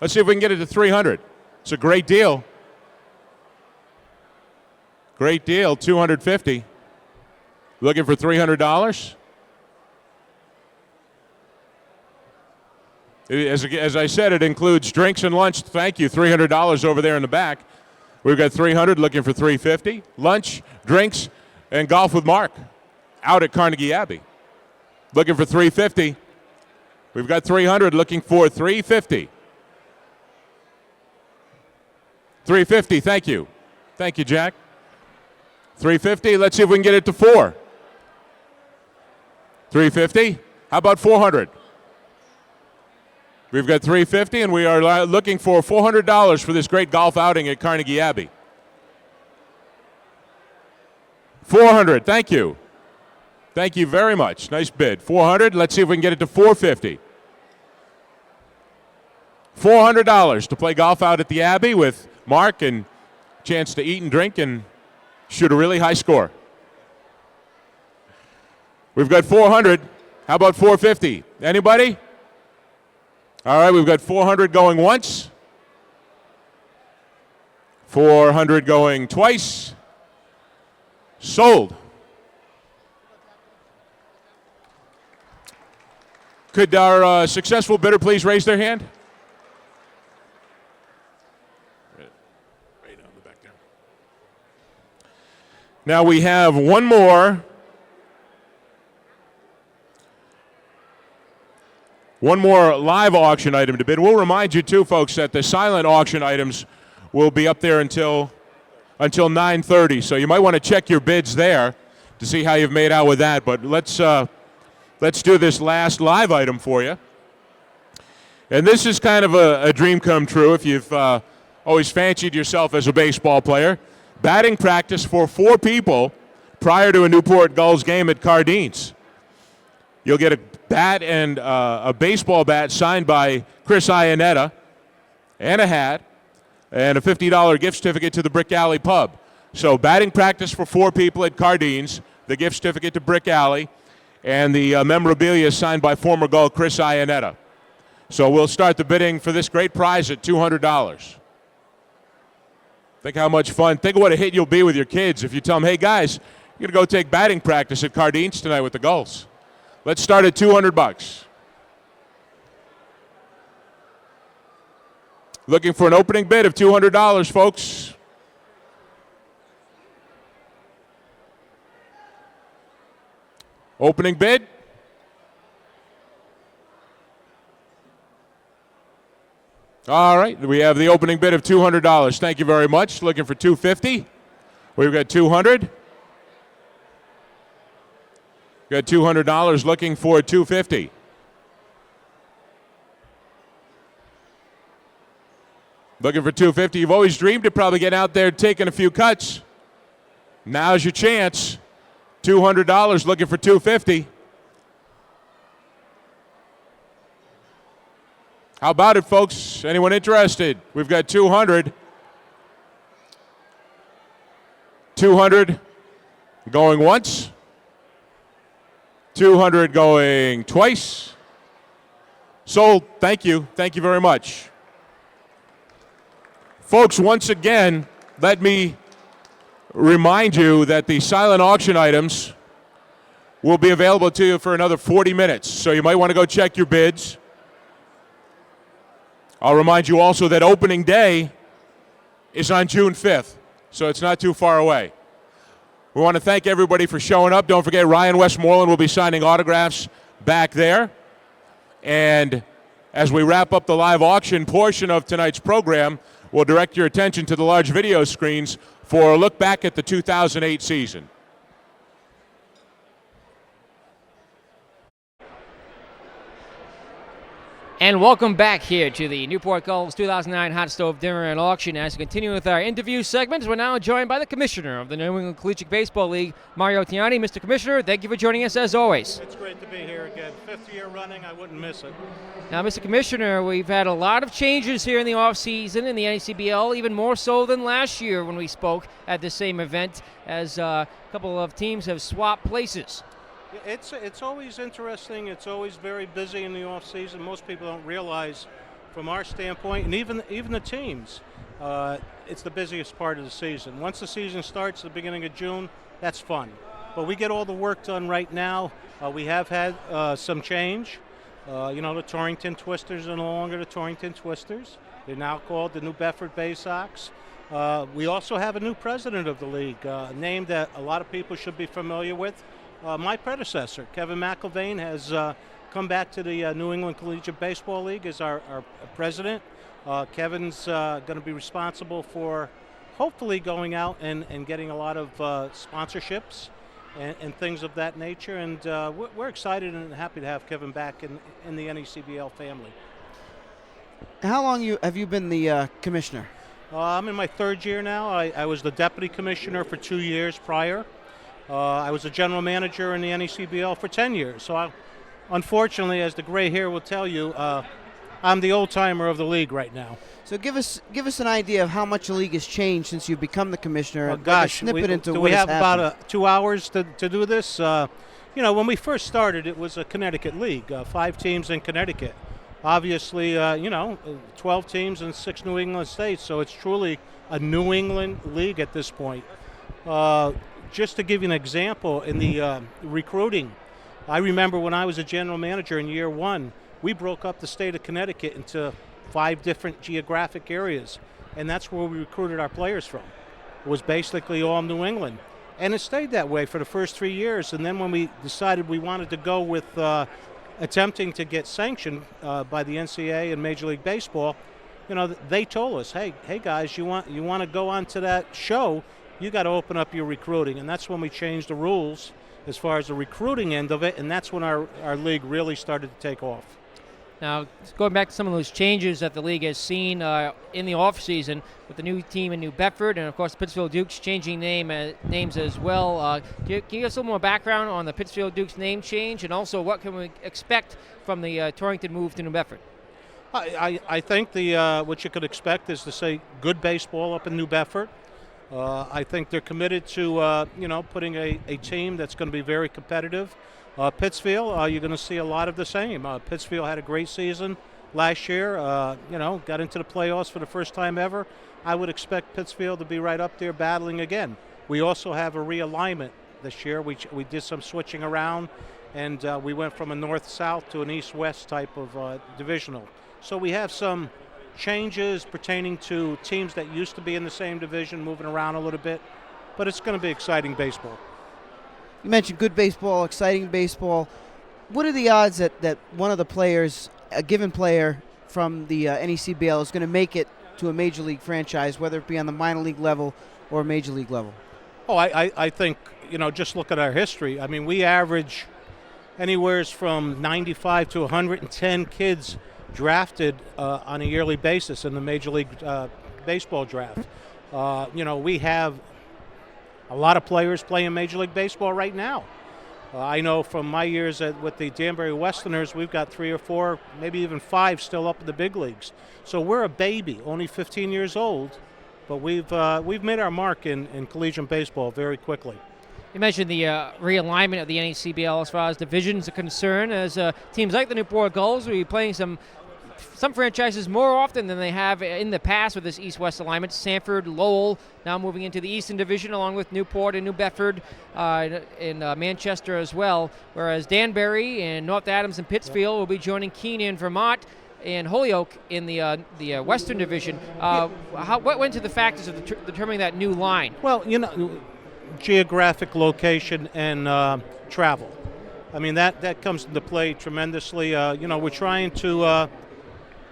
Let's see if we can get it to 300. It's a great deal. Great deal. 250. Looking for $300. As I said, it includes drinks and lunch. Thank you. $300 over there in the back. We've got 300 looking for 350. Lunch, drinks, and Golf with Mark out at Carnegie Abbey. Looking for 350. We've got 300 looking for 350. 350, thank you. Thank you, Jack. 350, let's see if we can get it to 4. 350, how about 400? We've got 350, and we are looking for $400 for this great golf outing at Carnegie Abbey. 400, thank you. Thank you very much. Nice bid. 400, let's see if we can get it to 450. $400 to play golf out at the Abbey with Mark, and chance to eat and drink and shoot a really high score. We've got 400. How about 450? Anybody? All right, we've got 400 going once. 400 going twice. Sold. Could our successful bidder please raise their hand? Right on the back there. Now we have one more. One more live auction item to bid. We'll remind you too, folks, that the silent auction items will be up there until 9:30. So you might want to check your bids there to see how you've made out with that. But let's do this last live item for you. And this is kind of a dream come true if you've always fancied yourself as a baseball player. Batting practice for 4 people prior to a Newport Gulls game at Cardines. You'll get a bat and a baseball bat signed by Chris Iannetta, and a hat, and a $50 gift certificate to the Brick Alley Pub. So batting practice for 4 people at Cardines, the gift certificate to Brick Alley, and the memorabilia signed by former Gull Chris Iannetta. So we'll start the bidding for this great prize at $200. Think how much fun. Think of what a hit you'll be with your kids if you tell them, hey guys, you're going to go take batting practice at Cardines tonight with the Gulls. Let's start at $200. Looking for an opening bid of $200, folks. Opening bid. All right, we have the opening bid of $200. Thank you very much. Looking for $250. We've got $200. Got $200 looking for $250. Looking for $250. You've always dreamed of probably getting out there taking a few cuts. Now's your chance. $200 looking for $250. How about it, folks? Anyone interested? We've got $200. $200 going once. $200 going twice. Sold. Thank you. Thank you very much. Folks, once again, let me remind you that the silent auction items will be available to you for another 40 minutes. So you might want to go check your bids. I'll remind you also that opening day is on June 5th, so it's not too far away. We want to thank everybody for showing up. Don't forget, Ryan Westmoreland will be signing autographs back there. And as we wrap up the live auction portion of tonight's program, we'll direct your attention to the large video screens for a look back at the 2008 season. And welcome back here to the Newport Gulls 2009 Hotstove Dinner and Auction. As we continue with our interview segments, we're now joined by the Commissioner of the New England Collegiate Baseball League, Mario Tiani. Mr. Commissioner, thank you for joining us as always. It's great to be here again. 5th year running, I wouldn't miss it. Now, Mr. Commissioner, we've had a lot of changes here in the offseason in the NCBL, even more so than last year when we spoke at the same event, as a couple of teams have swapped places. It's always interesting. It's always very busy in the off season. Most people don't realize, from our standpoint, and even the teams, it's the busiest part of the season. Once the season starts at the beginning of June, that's fun. But we get all the work done right now. We have had some change. The Torrington Twisters are no longer the Torrington Twisters. They're now called the New Bedford Bay Sox. We also have a new president of the league, a name that a lot of people should be familiar with. My predecessor, Kevin McIlvain, has come back to the New England Collegiate Baseball League as our president. Kevin's going to be responsible for hopefully going out and getting a lot of sponsorships and things of that nature. And we're excited and happy to have Kevin back in the NECBL family. How long have you been the commissioner? I'm in my third year now. I was the deputy commissioner for 2 years prior. I was a general manager in the NECBL for 10 years. So unfortunately, as the gray hair will tell you, I'm the old-timer of the league right now. So give us an idea of how much the league has changed since you've become the commissioner. Oh, gosh, snip it into do what we has have happened. about 2 hours to do this? When we first started, it was a Connecticut league, 5 teams in Connecticut. Obviously, 12 teams in 6 New England states, so it's truly a New England league at this point. Just to give you an example, in the recruiting, I remember when I was a general manager in year 1, we broke up the state of Connecticut into 5 different geographic areas, and that's where we recruited our players from. It was basically all New England. And it stayed that way for the first 3 years, and then when we decided we wanted to go with attempting to get sanctioned by the NCAA and Major League Baseball, they told us, hey guys, you want to go on to that show, you got to open up your recruiting. And that's when we changed the rules as far as the recruiting end of it, and that's when our league really started to take off. Now, going back to some of those changes that the league has seen in the offseason with the new team in New Bedford and, of course, the Pittsfield Dukes changing names as well. Can you give us a little more background on the Pittsfield Dukes name change, and also what can we expect from the Torrington move to New Bedford? I think what you could expect is to say good baseball up in New Bedford. I think they're committed to putting a team that's going to be very competitive. Pittsfield, you're going to see a lot of the same. Pittsfield had a great season last year. Got into the playoffs for the first time ever. I would expect Pittsfield to be right up there battling again. We also have a realignment this year. We did some switching around, and we went from a north-south to an east-west type of divisional. So we have some changes pertaining to teams that used to be in the same division moving around a little bit, but it's going to be exciting baseball. You mentioned good baseball, exciting baseball. What are the odds that one of the players, a given player from the NECBL, is going to make it to a major league franchise, whether it be on the minor league level or major league level? Oh, I think, just look at our history. I mean, we average anywhere from 95 to 110 kids drafted on a yearly basis in the Major League Baseball draft. We have a lot of players playing Major League Baseball right now. I know from my years with the Danbury Westerners, we've got 3 or 4, maybe even 5 still up in the big leagues. So we're a baby, only 15 years old, but we've made our mark in collegiate baseball very quickly. You mentioned the realignment of the NECBL as far as divisions are concerned, as teams like the Newport Gulls will be playing some franchises more often than they have in the past with this East-West alignment. Sanford, Lowell now moving into the Eastern Division along with Newport and New Bedford in Manchester as well, whereas Danbury and North Adams and Pittsfield will be joining Keene, Vermont, and Holyoke in the Western Division. What went into the factors of determining that new line? Well, geographic location and travel. I mean, that comes into play tremendously. We're trying to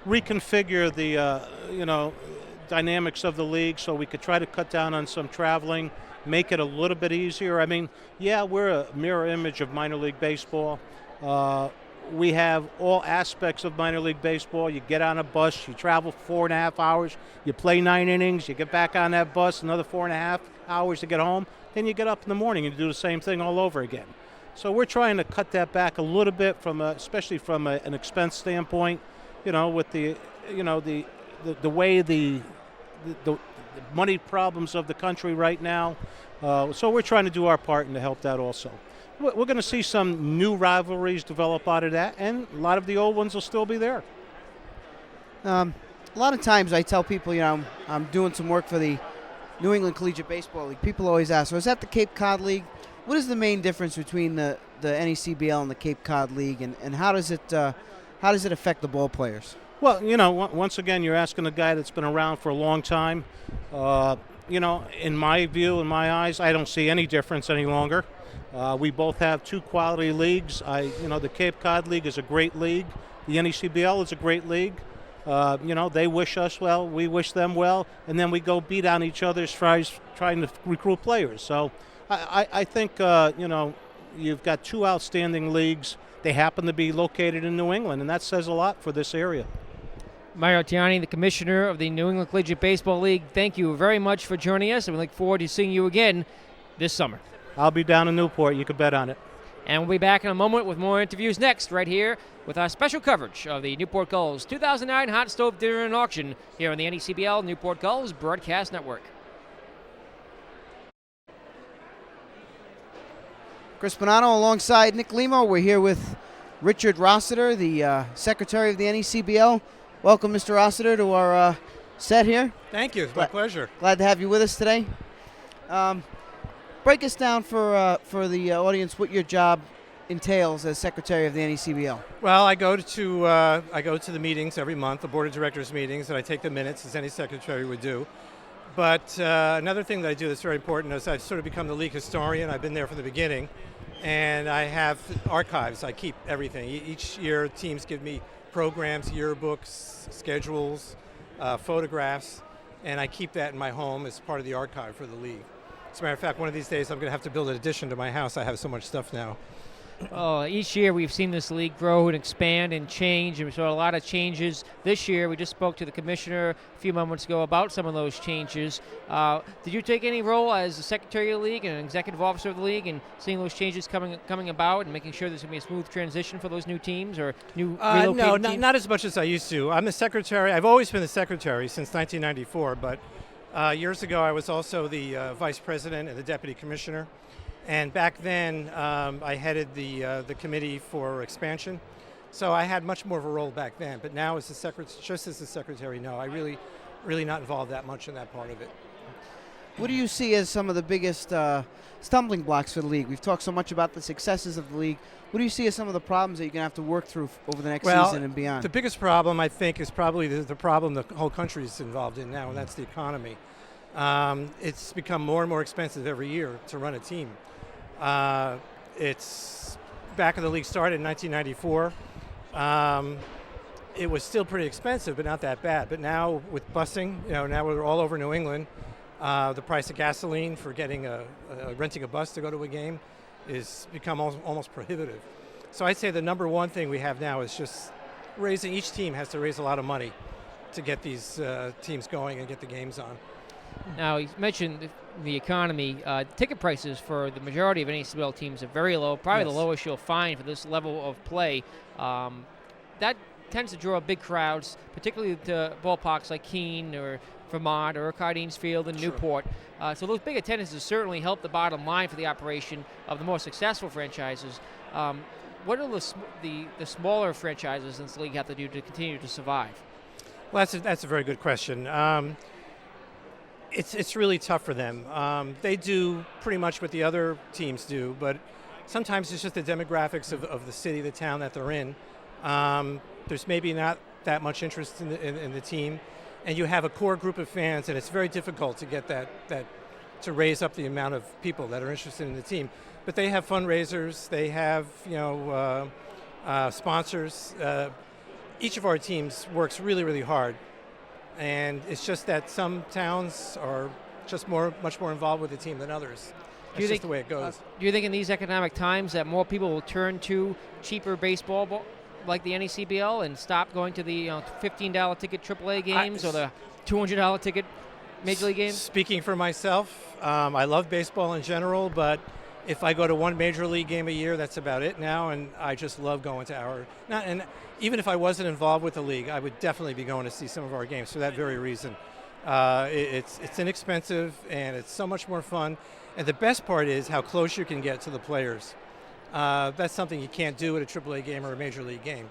reconfigure the dynamics of the league so we could try to cut down on some traveling, make it a little bit easier. I mean, we're a mirror image of minor league baseball. We have all aspects of minor league baseball. You get on a bus, you travel 4.5 hours, you play 9 innings, you get back on that bus, another 4.5 hours to get home, then you get up in the morning and do the same thing all over again. So we're trying to cut that back a little bit especially from an expense standpoint. With the way the money problems of the country right now. So we're trying to do our part and to help that also. We're going to see some new rivalries develop out of that, and a lot of the old ones will still be there. A lot of times I tell people, I'm doing some work for the New England Collegiate Baseball League. People always ask, so is that the Cape Cod League? What is the main difference between the NECBL and the Cape Cod League, and how does it affect the ball players? Well, once again, you're asking a guy that's been around for a long time. In my view, in my eyes, I don't see any difference any longer. We both have two quality leagues. The Cape Cod League is a great league. The NECBL is a great league. They wish us well, we wish them well, and then we go beat on each other's trying to recruit players. So I think, you've got two outstanding leagues. They happen to be located in New England, and that says a lot for this area. Mario Tiani, the commissioner of the New England Collegiate Baseball League, thank you very much for joining us, and we look forward to seeing you again this summer. I'll be down in Newport. You can bet on it. And we'll be back in a moment with more interviews next, right here with our special coverage of the Newport Gulls 2009 Hotstove Dinner and Auction here on the NECBL Newport Gulls Broadcast Network. Chris Bonanno alongside Nick Limo. We're here with Richard Rossiter, the secretary of the NECBL. Welcome, Mr. Rossiter, to our set here. Thank you. It's my pleasure. Glad to have you with us today. Break us down for the audience what your job entails as secretary of the NECBL. Well, I go to the meetings every month, the board of directors meetings, and I take the minutes as any secretary would do. But another thing that I do that's very important is I've sort of become the league historian. I've been there from the beginning, and I have archives. I keep everything. Each year, teams give me programs, yearbooks, schedules, photographs, and I keep that in my home as part of the archive for the league. As a matter of fact, one of these days I'm going to have to build an addition to my house. I have so much stuff now. Each year we've seen this league grow and expand and change, and we saw a lot of changes this year. We just spoke to the commissioner a few moments ago about some of those changes. Did you take any role as the secretary of the league and an executive officer of the league and seeing those changes coming about and making sure there's going to be a smooth transition for those new teams or new relocated No, teams? not as much as I used to. I'm the secretary. I've always been the secretary since 1994, but years ago I was also the vice president and the deputy commissioner. And back then, I headed the committee for expansion, so I had much more of a role back then. But now, as just as the secretary, no, I really not involved that much in that part of it. What do you see as some of the biggest stumbling blocks for the league? We've talked so much about the successes of the league. What do you see as some of the problems that you're going to have to work through over the next season and beyond? The biggest problem, I think, is probably the problem the whole country is involved in now, and that's the economy. It's become more and more expensive every year to run a team. It's back when the league started in 1994. It was still pretty expensive, but not that bad. But now with busing, now we're all over New England. The price of gasoline for getting renting a bus to go to a game is become almost prohibitive. So I'd say the number one thing we have now is just each team has to raise a lot of money to get these teams going and get the games on. Now, you mentioned the economy. Ticket prices for the majority of NECBL teams are very low, probably the lowest you'll find for this level of play. That tends to draw big crowds, particularly to ballparks like Keene or Vermont or Cardines Field and Newport. So those big attendances certainly help the bottom line for the operation of the more successful franchises. What do the smaller franchises in this league have to do to continue to survive? Well, that's a very good question. It's really tough for them. They do pretty much what the other teams do, but sometimes it's just the demographics of the city, the town that they're in. There's maybe not that much interest in the team, and you have a core group of fans, and it's very difficult to get that to raise up the amount of people that are interested in the team. But they have fundraisers, they have sponsors. Each of our teams works really, really hard. And it's just that some towns are just much more involved with the team than others. That's just the way it goes. Do you think in these economic times that more people will turn to cheaper baseball like the NECBL and stop going to the $15 ticket AAA games or the $200 ticket Major League games? Speaking for myself, I love baseball in general, but if I go to one Major League game a year, that's about it now, and I just love going to and even if I wasn't involved with the league, I would definitely be going to see some of our games for that very reason. It's inexpensive, and it's so much more fun, and the best part is how close you can get to the players. That's something you can't do at a AAA game or a Major League game.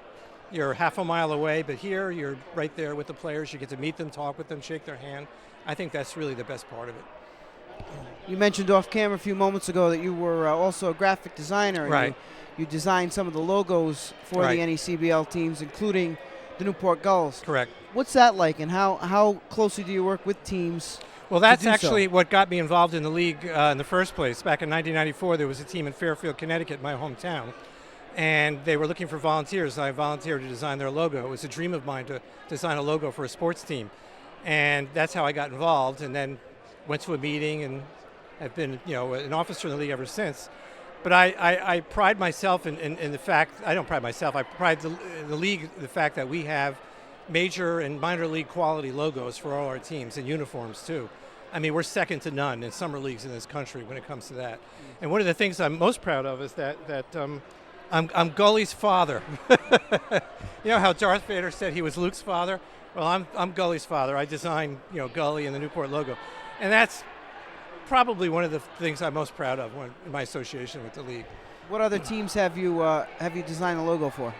You're half a mile away, but here you're right there with the players. You get to meet them, talk with them, shake their hand. I think that's really the best part of it. You mentioned off camera a few moments ago that you were also a graphic designer. And right. You designed some of the logos for the NECBL teams, including the Newport Gulls. Correct. What's that like, and how closely do you work with teams? Well, that's do so? actually what got me involved in the league in the first place. Back in 1994, there was a team in Fairfield, Connecticut, my hometown, and they were looking for volunteers. I volunteered to design their logo. It was a dream of mine to design a logo for a sports team, and that's how I got involved. And then went to a meeting and have been, an officer in the league ever since. But I pride myself in the fact, I don't pride myself, I pride the league, the fact that we have major and minor league quality logos for all our teams and uniforms too. I mean, we're second to none in summer leagues in this country when it comes to that. And one of the things I'm most proud of is that I'm Gully's father. You know how Darth Vader said he was Luke's father? Well, I'm Gully's father. I designed, Gully and the Newport logo. And that's probably one of the things I'm most proud of in my association with the league. What other teams have you designed a logo for?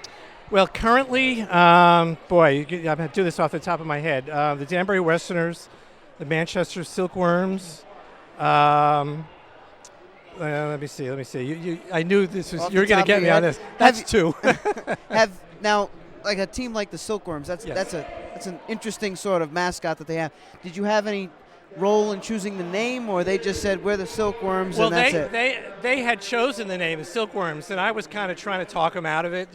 Well, currently, I'm going to do this off the top of my head. The Danbury Westerners, the Manchester Silkworms. Let me see. I knew this was. You're going to get me on this. That's two. Now, like a team like the Silkworms. That's an interesting sort of mascot that they have. Did you have any role in choosing the name, or they just said we're the Silkworms and that's it? They had chosen the name, the Silkworms, and I was kind of trying to talk them out of it.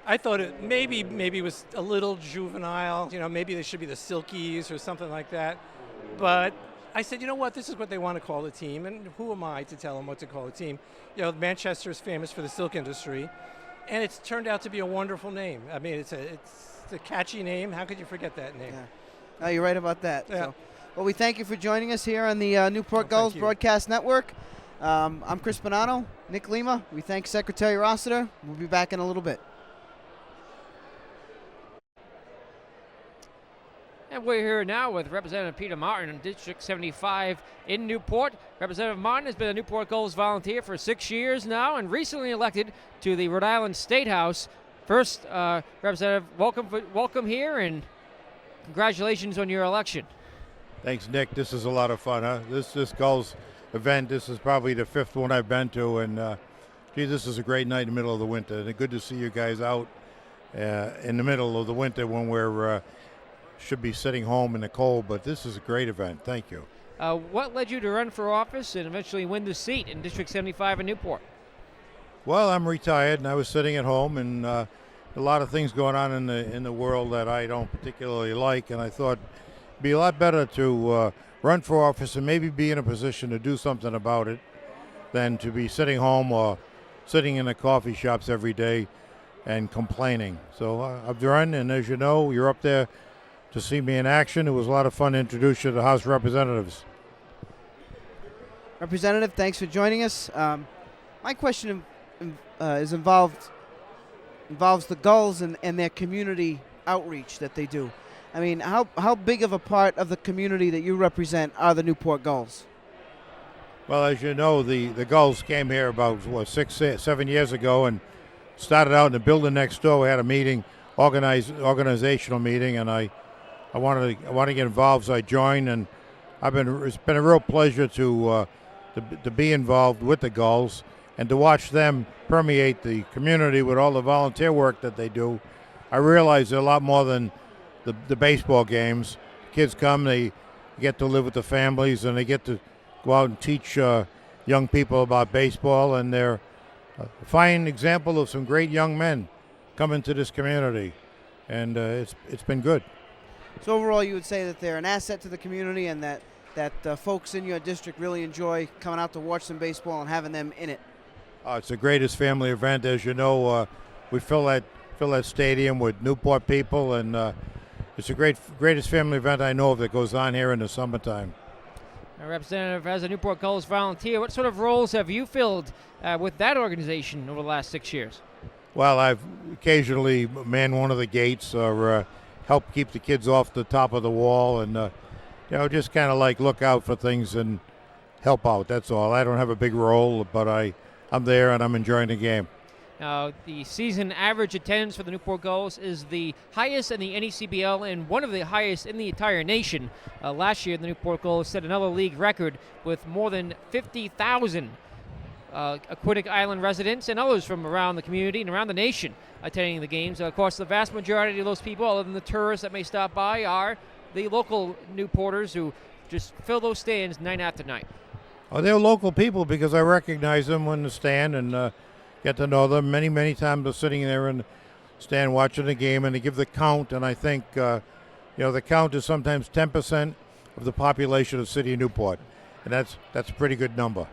I thought it maybe was a little juvenile. Maybe they should be the Silkies or something like that. But I said, you know what? This is what they want to call the team, and who am I to tell them what to call a team? Manchester is famous for the silk industry, and it's turned out to be a wonderful name. I mean, it's a catchy name. How could you forget that name? Yeah. No, you're right about that. Yeah. So, well, we thank you for joining us here on the Newport Gulls Broadcast Network. I'm Chris Bonanno, Nick Lima. We thank Secretary Rossiter. We'll be back in a little bit. And we're here now with Representative Peter Martin in District 75 in Newport. Representative Martin has been a Newport Gulls volunteer for 6 years now and recently elected to the Rhode Island State House. First, Representative, welcome here and congratulations on your election. Thanks, Nick. This is a lot of fun, huh? This Gulls event, this is probably the fifth one I've been to, and this is a great night in the middle of the winter. And good to see you guys out in the middle of the winter when we're should be sitting home in the cold, but this is a great event. Thank you. What led you to run for office and eventually win the seat in District 75 in Newport? Well, I'm retired, and I was sitting at home, and a lot of things going on in the world that I don't particularly like, and I thought it'd be a lot better to run for office and maybe be in a position to do something about it than to be sitting home or sitting in the coffee shops every day and complaining. So I've run, and as you know, you're up there to see me in action. It was a lot of fun to introduce you to the House of Representatives. Representative, thanks for joining us. My question involves the Gulls and their community outreach that they do. I mean, how big of a part of the community that you represent are the Newport Gulls? Well, as you know, the Gulls came here about 7 years ago and started out in the building next door. We had a meeting, organizational meeting, and I wanted to get involved, so I joined, and it's been a real pleasure to be involved with the Gulls and to watch them permeate the community with all the volunteer work that they do. I realize they're a lot more than the baseball games. Kids come, they get to live with the families, and they get to go out and teach young people about baseball, and they're a fine example of some great young men coming to this community, and it's been good. So overall, you would say that they're an asset to the community, and that folks in your district really enjoy coming out to watch some baseball and having them in it. It's the greatest family event, as you know. We fill that stadium with Newport people, and it's the greatest family event I know of that goes on here in the summertime. Now, Representative, as a Newport Gulls volunteer, what sort of roles have you filled with that organization over the last 6 years? Well, I've occasionally manned one of the gates or help keep the kids off the top of the wall, and just kind of like look out for things and help out. That's all. I don't have a big role, but I'm there and I'm enjoying the game. Now, the season average attendance for the Newport Gulls is the highest in the NECBL and one of the highest in the entire nation. Last year, the Newport Gulls set another league record with more than 50,000 Aquatic Island residents and others from around the community and around the nation attending the games. Of course, the vast majority of those people, other than the tourists that may stop by, are the local Newporters who just fill those stands night after night. Oh, they're local people because I recognize them when they stand and get to know them. Many, many times they're sitting there in the stand watching the game, and they give the count, and I think the count is sometimes 10% of the population of the city of Newport, and that's a pretty good number.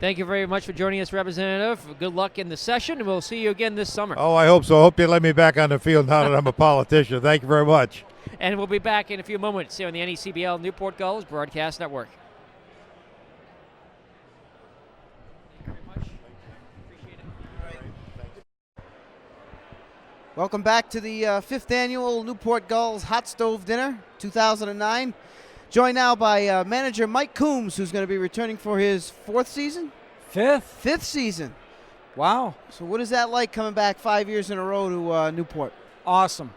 Thank you very much for joining us, Representative. Good luck in the session, and we'll see you again this summer. Oh, I hope so. I hope you let me back on the field now that I'm a politician. Thank you very much. And we'll be back in a few moments here on the NECBL Newport Gulls Broadcast Network. Welcome back to the 5th annual Newport Gulls Hotstove Dinner 2009. Joined now by manager Mike Coombs, who's going to be returning for his 4th season? 5th season. Wow. So what is that like coming back 5 years in a row to Newport? Awesome.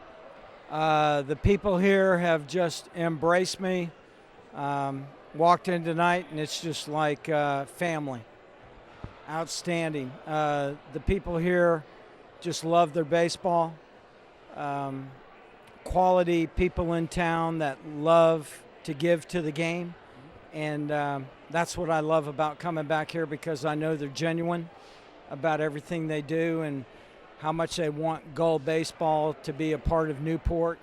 The people here have just embraced me. Walked in tonight, and it's just like family. Outstanding. The people here just love their baseball. Quality people in town that love to give to the game. And that's what I love about coming back here, because I know they're genuine about everything they do and how much they want Gull baseball to be a part of Newport.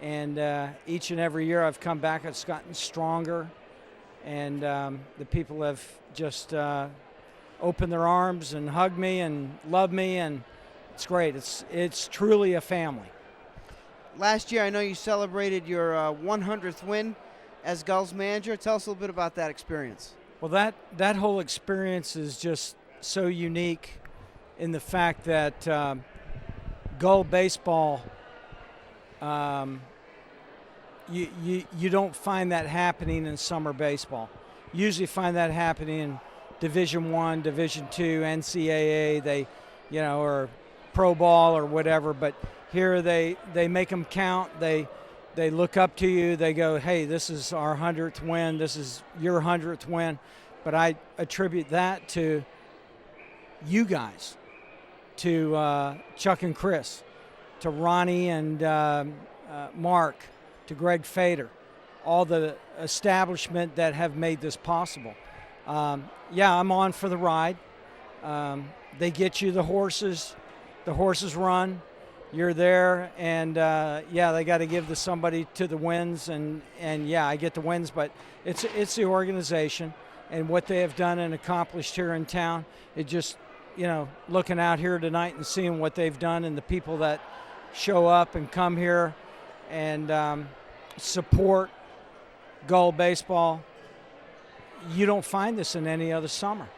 And each and every year I've come back, it's gotten stronger. And the people have just opened their arms and hugged me and loved me, and it's great. It's truly a family. Last year, I know you celebrated your 100th win as Gulls manager. Tell us a little bit about that experience. Well, that whole experience is just so unique in the fact that Gull baseball, you don't find that happening in summer baseball. You usually find that happening in Division I, Division II, NCAA, or pro ball or whatever. But here they make them count. They look up to you. They go, hey, this is our 100th win. This is your 100th win. But I attribute that to you guys, to Chuck and Chris, to Ronnie and Mark, to Greg Fader, all the establishment that have made this possible. I'm on for the ride. They get you the horses run. You're there, and they got to give to somebody to the wins, and I get the wins, but it's the organization and what they have done and accomplished here in town. It just, looking out here tonight and seeing what they've done and the people that show up and come here and support Gull baseball. You don't find this in any other summer.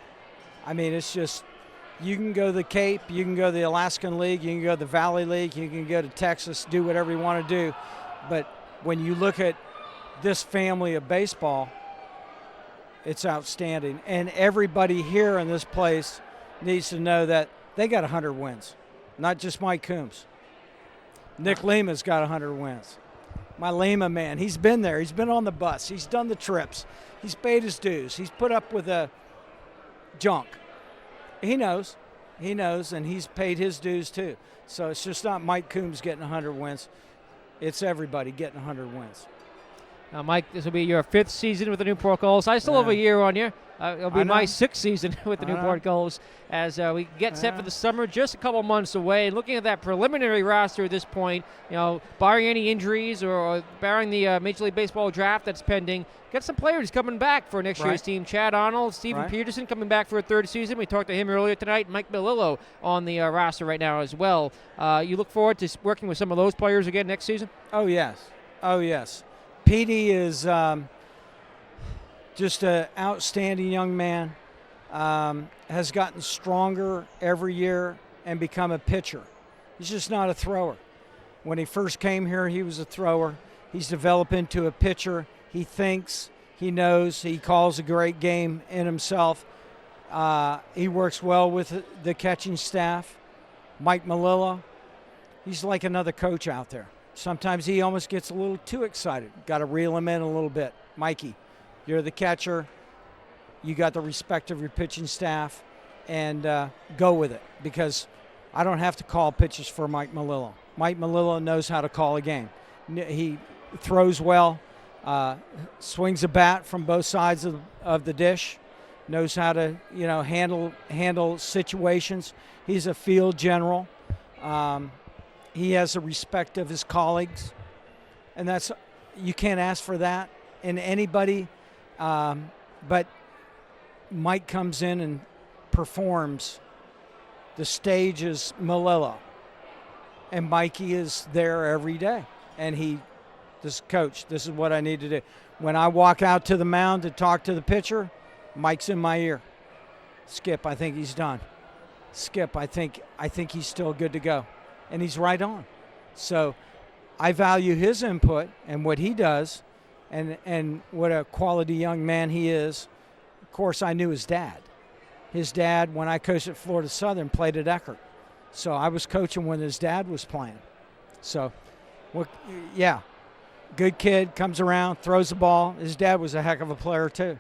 I mean, it's just, you can go to the Cape, you can go to the Alaskan League, you can go to the Valley League, you can go to Texas, do whatever you want to do. But when you look at this family of baseball, it's outstanding. And everybody here in this place needs to know that they got 100 wins, not just Mike Coombs. Nick Lima's got 100 wins. My Lima man, he's been there. He's been on the bus. He's done the trips. He's paid his dues. He's put up with the junk. He knows, and he's paid his dues too. So it's just not Mike Coombs getting 100 wins. It's everybody getting 100 wins. Now, Mike, this will be your 5th season with the Newport Gulls. I still have a year on you. It'll be my 6th season with the Newport Gulls as we get set for the summer, just a couple months away. And looking at that preliminary roster at this point, barring any injuries or barring the Major League Baseball draft that's pending, got some players coming back for next year's team. Chad Arnold, Steven Peterson coming back for a 3rd season. We talked to him earlier tonight. Mike Melillo on the roster right now as well. You look forward to working with some of those players again next season? Oh, yes. Petey is just an outstanding young man, has gotten stronger every year and become a pitcher. He's just not a thrower. When he first came here, he was a thrower. He's developed into a pitcher. He thinks, he knows, he calls a great game in himself. He works well with the catching staff. Mike Melillo, he's like another coach out there. Sometimes he almost gets a little too excited. Got to reel him in a little bit. Mikey, you're the catcher. You got the respect of your pitching staff. and go with it, because I don't have to call pitches for Mike Melillo. Mike Melillo knows how to call a game. He throws well, swings a bat from both sides of the dish, knows how to handle situations. He's a field general. He has a respect of his colleagues, and you can't ask for that in anybody. But Mike comes in and performs. The stage is Melillo, and Mikey is there every day. And this coach, this is what I need to do. When I walk out to the mound to talk to the pitcher, Mike's in my ear. Skip, I think he's done. Skip, I think he's still good to go. And he's right on. So I value his input and what he does, and what a quality young man he is. Of course, I knew his dad. His dad, when I coached at Florida Southern, played at Eckerd. So I was coaching when his dad was playing. So, good kid, comes around, throws the ball. His dad was a heck of a player too.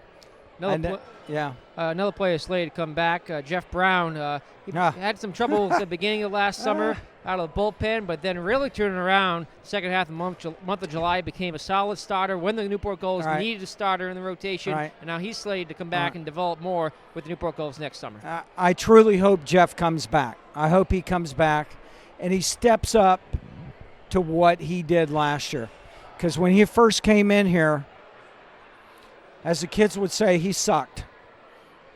Another player slated to come back, Jeff Brown. He had some trouble at the beginning of last summer out of the bullpen, but then really turning around. Second half of the month of July, became a solid starter when the Newport Gulls needed a starter in the rotation, and now he's slated to come back and develop more with the Newport Gulls next summer. I truly hope Jeff comes back. I hope he comes back and he steps up to what he did last year. Because when he first came in here, as the kids would say, he sucked.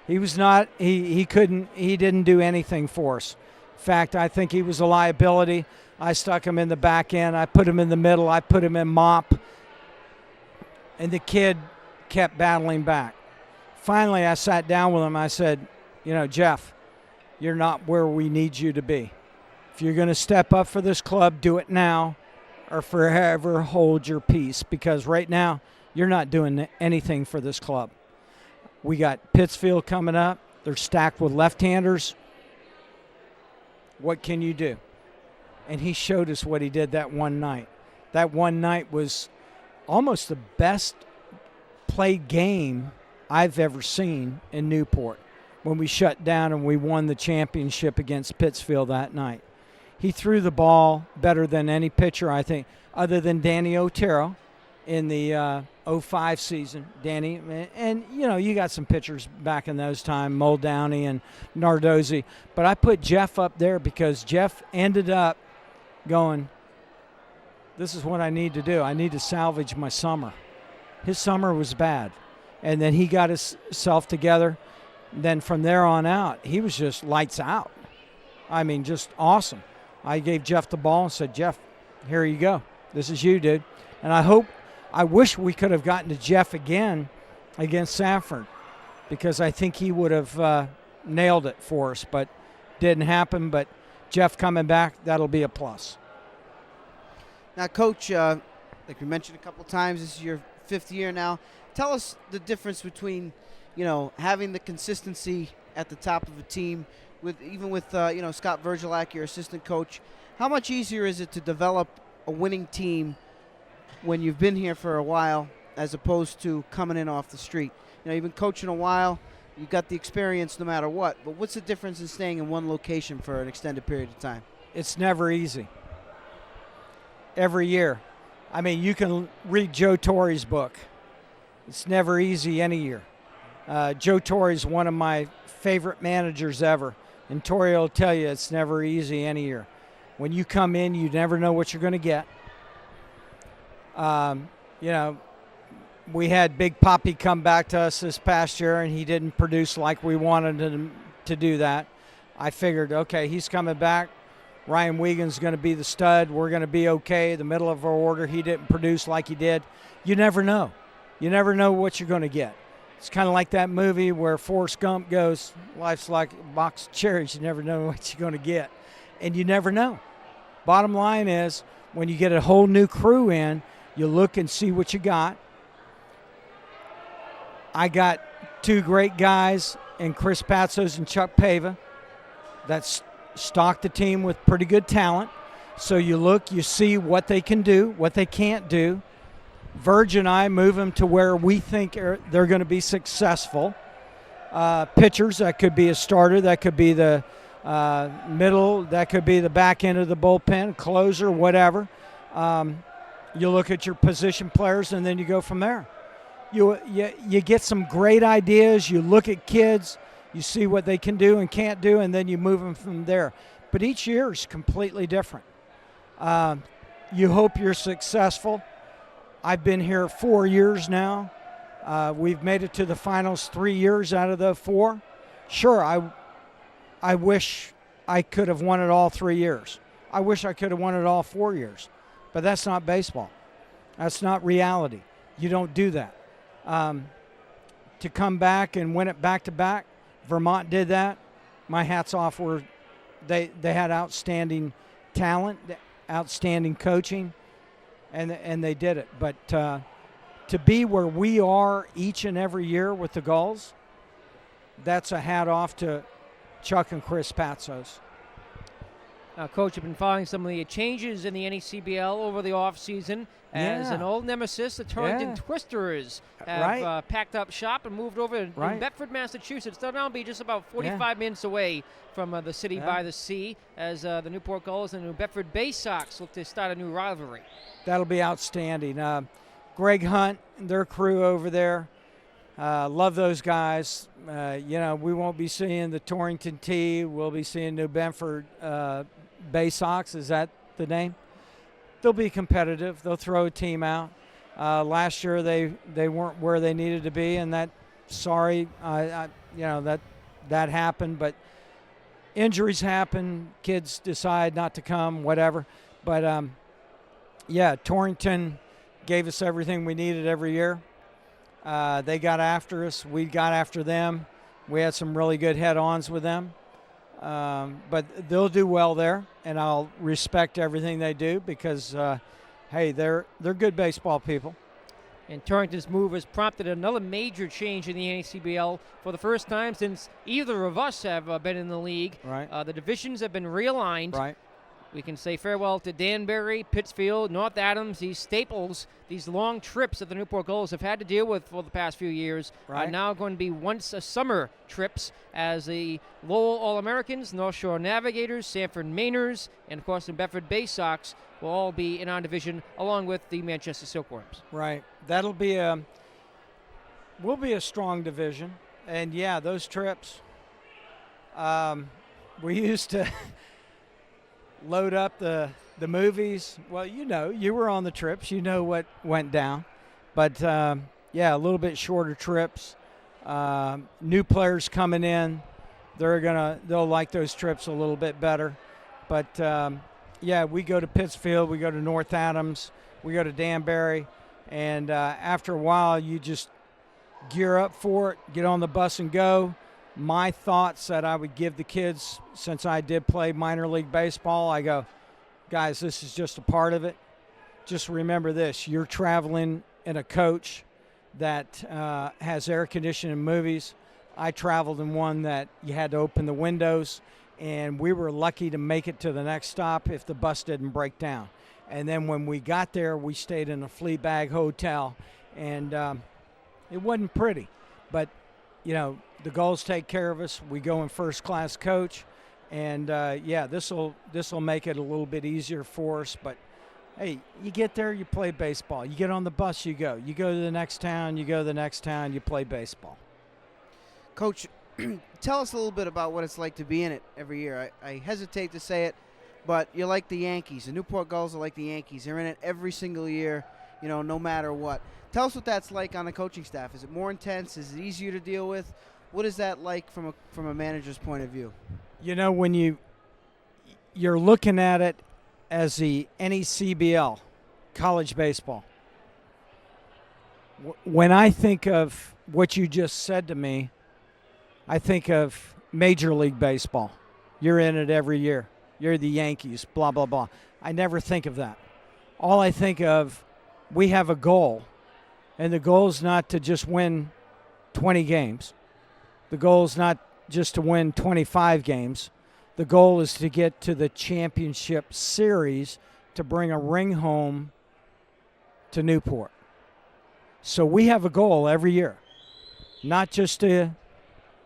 He was not, he didn't do anything for us. In fact, I think he was a liability. I stuck him in the back end. I put him in the middle. I put him in mop. And the kid kept battling back. Finally, I sat down with him. I said, Jeff, you're not where we need you to be. If you're going to step up for this club, do it now or forever hold your peace, because right now you're not doing anything for this club. We got Pittsfield coming up. They're stacked with left-handers. What can you do? And he showed us what he did that one night. That one night was almost the best played game I've ever seen in Newport, when we shut down and we won the championship against Pittsfield that night. He threw the ball better than any pitcher, I think, other than Danny Otero in the 05 season. Danny, and you got some pitchers back in those times, Muldowney and Nardozzi. But I put Jeff up there because Jeff ended up going, this is what I need to do. I need to salvage my summer. His summer was bad. And then he got himself together. Then from there on out, he was just lights out. I mean, just awesome. I gave Jeff the ball and said, Jeff, here you go. This is you, dude. And I wish we could have gotten to Jeff again against Sanford, because I think he would have nailed it for us, but didn't happen. But Jeff coming back, that'll be a plus. Now, Coach, like we mentioned a couple times, this is your 5th year now. Tell us the difference between, having the consistency at the top of a team, with Scott Virgilak, your assistant coach. How much easier is it to develop a winning team when you've been here for a while, as opposed to coming in off the street? You've been coaching a while, you've got the experience no matter what, but what's the difference in staying in one location for an extended period of time? It's never easy. Every year. I mean, you can read Joe Torre's book. It's never easy any year. Joe Torre's one of my favorite managers ever, and Torre will tell you it's never easy any year. When you come in, you never know what you're going to get. We had Big Poppy come back to us this past year, and he didn't produce like we wanted him to do that. I figured, okay, he's coming back. Ryan Wiegand's going to be the stud. We're going to be okay. The middle of our order, he didn't produce like he did. You never know. You never know what you're going to get. It's kind of like that movie where Forrest Gump goes, life's like a box of cherries. You never know what you're going to get. And you never know. Bottom line is, when you get a whole new crew in, you look and see what you got. I got 2 great guys in Chris Patsos and Chuck Pava that stock the team with pretty good talent. So you look, you see what they can do, what they can't do. Verge and I move them to where we think they're going to be successful. pitchers. That could be a starter. That could be the middle. That could be the back end of the bullpen, closer, whatever. You look at your position players, and then you go from there. You get some great ideas. You look at kids. You see what they can do and can't do, and then you move them from there. But each year is completely different. You hope you're successful. I've been here 4 years now. We've made it to the finals 3 years out of the 4. Sure, I wish I could have won it all 3 years. I wish I could have won it all 4 years. But that's not baseball. That's not reality. You don't do that. To come back and win it back-to-back, Vermont did that. My hat's off. They had outstanding talent, outstanding coaching, and they did it. But to be where we are each and every year with the Gulls, that's a hat off to Chuck and Chris Patsos. Coach, you've been following some of the changes in the NECBL over the offseason as an old nemesis. The Torrington Twisters have packed up shop and moved over to Bedford, Massachusetts. They'll now be just about 45 minutes away from the city by the sea as the Newport Gulls and the New Bedford Bay Sox look to start a new rivalry. That'll be outstanding. Greg Hunt and their crew over there, love those guys. We won't be seeing the Torrington T. We'll be seeing New Bedford Bay Sox. Is that the name? They'll be competitive. They'll throw a team out. Last year they weren't where they needed to be, and that happened. But injuries happen. Kids decide not to come. Whatever. But Torrington gave us everything we needed every year. They got after us. We got after them. We had some really good head-ons with them. But they'll do well there, and I'll respect everything they do because, they're good baseball people. And Torrington's move has prompted another major change in the NECBL for the first time since either of us have been in the league. Right. The divisions have been realigned. Right. We can say farewell to Danbury, Pittsfield, North Adams, these staples, these long trips that the Newport Gulls have had to deal with for the past few years are now going to be once a summer trips as the Lowell All-Americans, North Shore Navigators, Sanford Mainers, and of course the Bedford Bay Sox will all be in our division along with the Manchester Silkworms. Right. That'll be will be a strong division. And those trips, we used to load up the movies. Well, you were on the trips. You know what went down. But, a little bit shorter trips. New players coming in. They'll like those trips a little bit better. But, we go to Pittsfield. We go to North Adams. We go to Danbury. And after a while, you just gear up for it, get on the bus and go. My thoughts that I would give the kids, since I did play minor league baseball, I go, guys, this is just a part of it. Just remember this. You're traveling in a coach that has air conditioning and movies. I traveled in one that you had to open the windows, and we were lucky to make it to the next stop if the bus didn't break down. And then when we got there, we stayed in a flea bag hotel, and it wasn't pretty. But, the Gulls take care of us. We go in first-class coach, and this will make it a little bit easier for us. But hey, you get there, you play baseball. You get on the bus, you go. You go to the next town, you go to the next town, you play baseball. Coach, tell us a little bit about what it's like to be in it every year. I hesitate to say it, but you're like the Yankees. The Newport Gulls are like the Yankees. They're in it every single year, no matter what. Tell us what that's like on the coaching staff. Is it more intense? Is it easier to deal with? What is that like from a manager's point of view? When you're looking at it as the NECBL, college baseball, when I think of what you just said to me, I think of Major League Baseball. You're in it every year. You're the Yankees, blah, blah, blah. I never think of that. All I think of, we have a goal, and the goal is not to just win 20 games. The goal is not just to win 25 games. The goal is to get to the championship series to bring a ring home to Newport. So we have a goal every year, not just to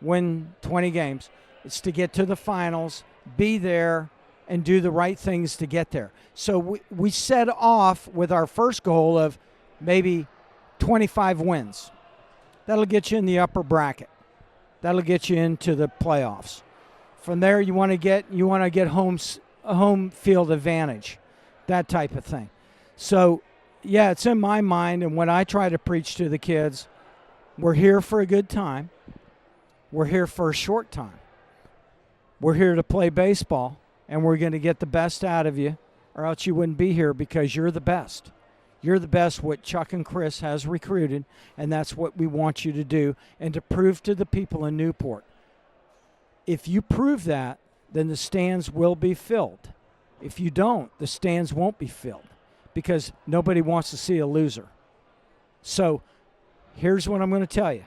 win 20 games. It's to get to the finals, be there, and do the right things to get there. So we set off with our first goal of maybe 25 wins. That'll get you in the upper bracket. That'll get you into the playoffs. From there, you want to get home field advantage, that type of thing. So, yeah, it's in my mind, and when I try to preach to the kids, we're here for a good time. We're here for a short time. We're here to play baseball, and we're going to get the best out of you, or else you wouldn't be here because you're the best. You're the best what Chuck and Chris has recruited, and that's what we want you to do and to prove to the people in Newport. If you prove that, then the stands will be filled. If you don't, the stands won't be filled because nobody wants to see a loser. So here's what I'm going to tell you.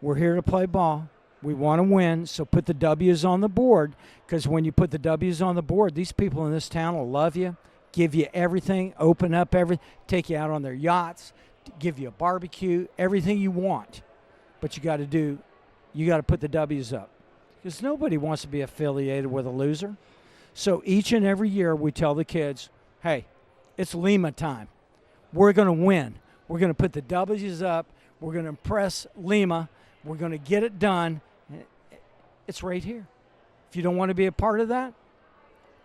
We're here to play ball. We want to win, so put the W's on the board, because when you put the W's on the board, these people in this town will love you, give you everything, open up everything, take you out on their yachts, give you a barbecue, everything you want. But you got to put the W's up, because nobody wants to be affiliated with a loser. So each and every year we tell the kids, hey, it's Lima time. We're going to win. We're going to put the W's up. We're going to impress Lima. We're going to get it done. It's right here. If you don't want to be a part of that,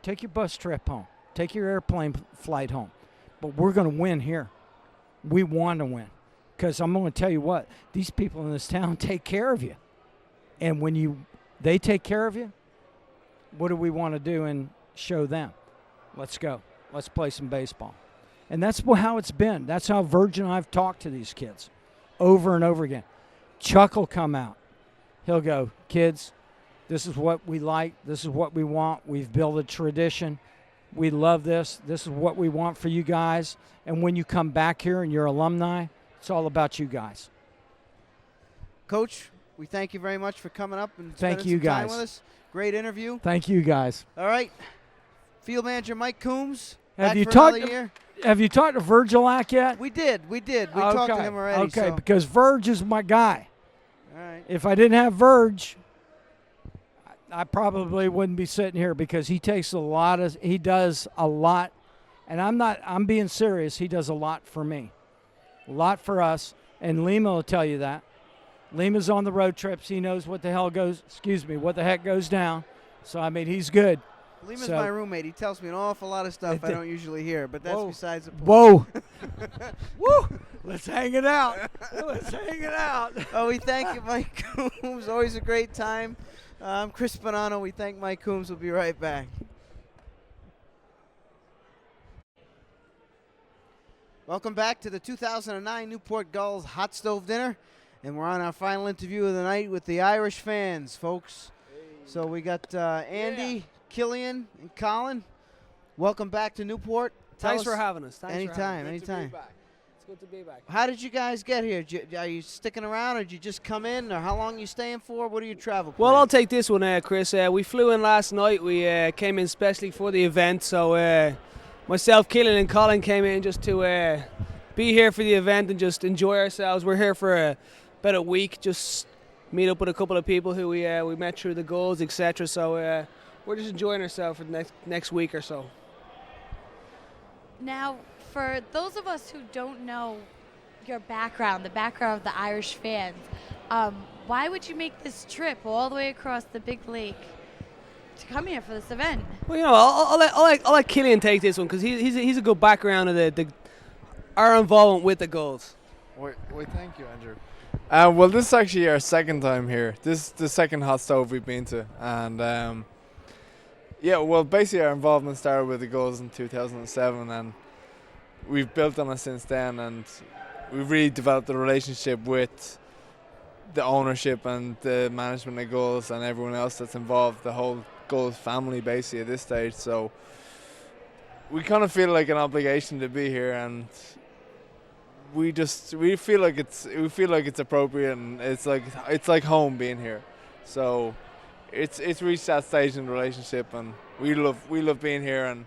take your bus trip home. Take your airplane flight home. But we're going to win here. We want to win. Because I'm going to tell you what, these people in this town take care of you. And when they take care of you, what do we want to do and show them? Let's go. Let's play some baseball. And that's how it's been. That's how Virgin and I've talked to these kids over and over again. Chuck will come out. He'll go, kids, this is what we like. This is what we want. We've built a tradition. We love this. This is what we want for you guys. And when you come back here and you're alumni, it's all about you guys. Coach, we thank you very much for coming up and Thank spending you, some time guys. with us. Great interview. Thank you, guys. All right. Field manager Mike Coombs. Have back you for talked? another year. Have you talked to Virgilak yet? We did. We talked to him already. Okay, so. because Verge is my guy. All right. If I didn't have Verge, I probably wouldn't be sitting here, because he does a lot, and I'm being serious. He does a lot for me, a lot for us, and Lima will tell you that. Lima's on the road trips. He knows what the heck goes down. So, I mean, he's good. Lima's my roommate. He tells me an awful lot of stuff I don't usually hear, but that's besides the point. Whoa. Woo! Let's hang it out. Let's hang it out. Oh, we thank you, Mike Coombs. Always a great time. I'm Chris Bonanno. We thank Mike Coombs. We'll be right back. Welcome back to the 2009 Newport Gulls Hotstove Dinner. And we're on our final interview of the night with the Irish fans, folks. Hey. So we got Andy, Killian, and Colin. Welcome back to Newport. Thanks for having us. Anytime. It's good to be back. How did you guys get here? Are you sticking around, or did you just come in, or how long are you staying for? What are your travel plans? Well, I'll take this one, Chris. We flew in last night. We came in especially for the event. So myself, Killian, and Colin came in just to be here for the event and just enjoy ourselves. We're here for about a week, just meet up with a couple of people who we met through the Gulls, etc. So we're just enjoying ourselves for the next week or so. Now, for those of us who don't know your background, the background of the Irish fans, why would you make this trip all the way across the big lake to come here for this event? Well, you know, I'll let Killian take this one, because he's a good background of our involvement with the Gulls. Wait, thank you, Andrew. Well, this is actually our second time here. This is the second hot stove we've been to, and basically our involvement started with the Gulls in 2007, and we've built on it since then, and we've really developed a relationship with the ownership and the management of Gulls and everyone else that's involved, the whole Gulls family basically at this stage. So we kind of feel like an obligation to be here, and we feel like it's appropriate, and it's like home being here. So it's reached that stage in the relationship, and we love being here, and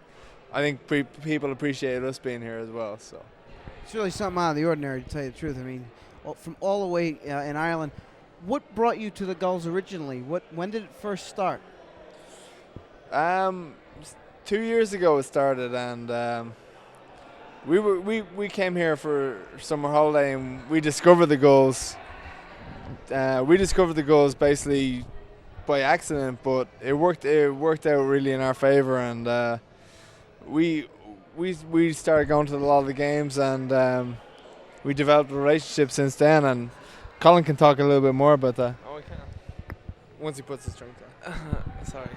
I think people appreciate us being here as well. So it's really something out of the ordinary, to tell you the truth. I mean, from all the way in Ireland, what brought you to the Gulls originally? When did it first start? 2 years ago it started, and we came here for summer holiday, and we discovered the Gulls. We discovered the Gulls basically by accident, but it worked out really in our favor, and we started going to a lot of the games, and we developed a relationship since then. And Colin can talk a little bit more about that. Oh, I can. Once he puts his drink down. Sorry.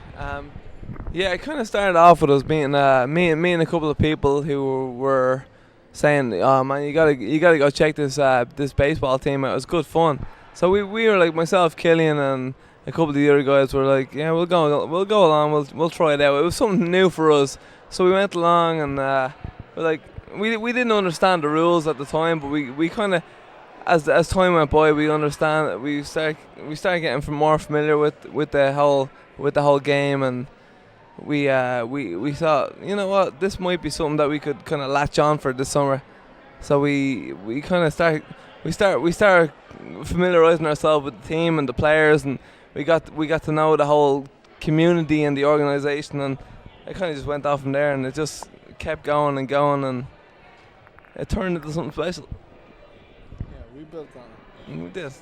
Yeah, it kind of started off with us being me and a couple of people who were saying, "Oh man, you gotta go check this baseball team out. It was good fun." So we were like, myself, Killian, and a couple of the other guys were like, "Yeah, we'll go along. We'll try it out." It was something new for us, so we went along, and we didn't understand the rules at the time, but we kind of, as time went by, we started getting more familiar with the whole game, and we thought, you know what, this might be something that we could kind of latch on for this summer. So we kind of started familiarizing ourselves with the team and the players, and we got to know the whole community and the organization, and it kind of just went off from there, and it just kept going and going, and it turned into something special. Yeah, we built on it. We did.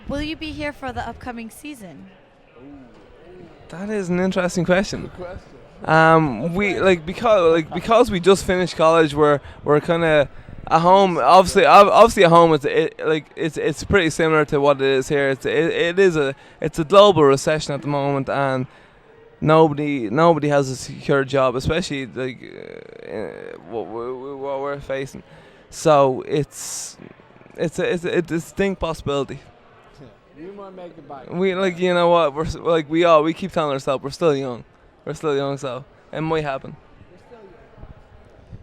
Will you be here for the upcoming season? That is an interesting question. Good question. Because we just finished college, we're kind of at home. Obviously at home it's pretty similar to what it is here. It's a global recession at the moment, and nobody has a secure job, especially what we're facing. So it's a distinct possibility. We might make it back. You know what, we keep telling ourselves we're still young, so it might happen.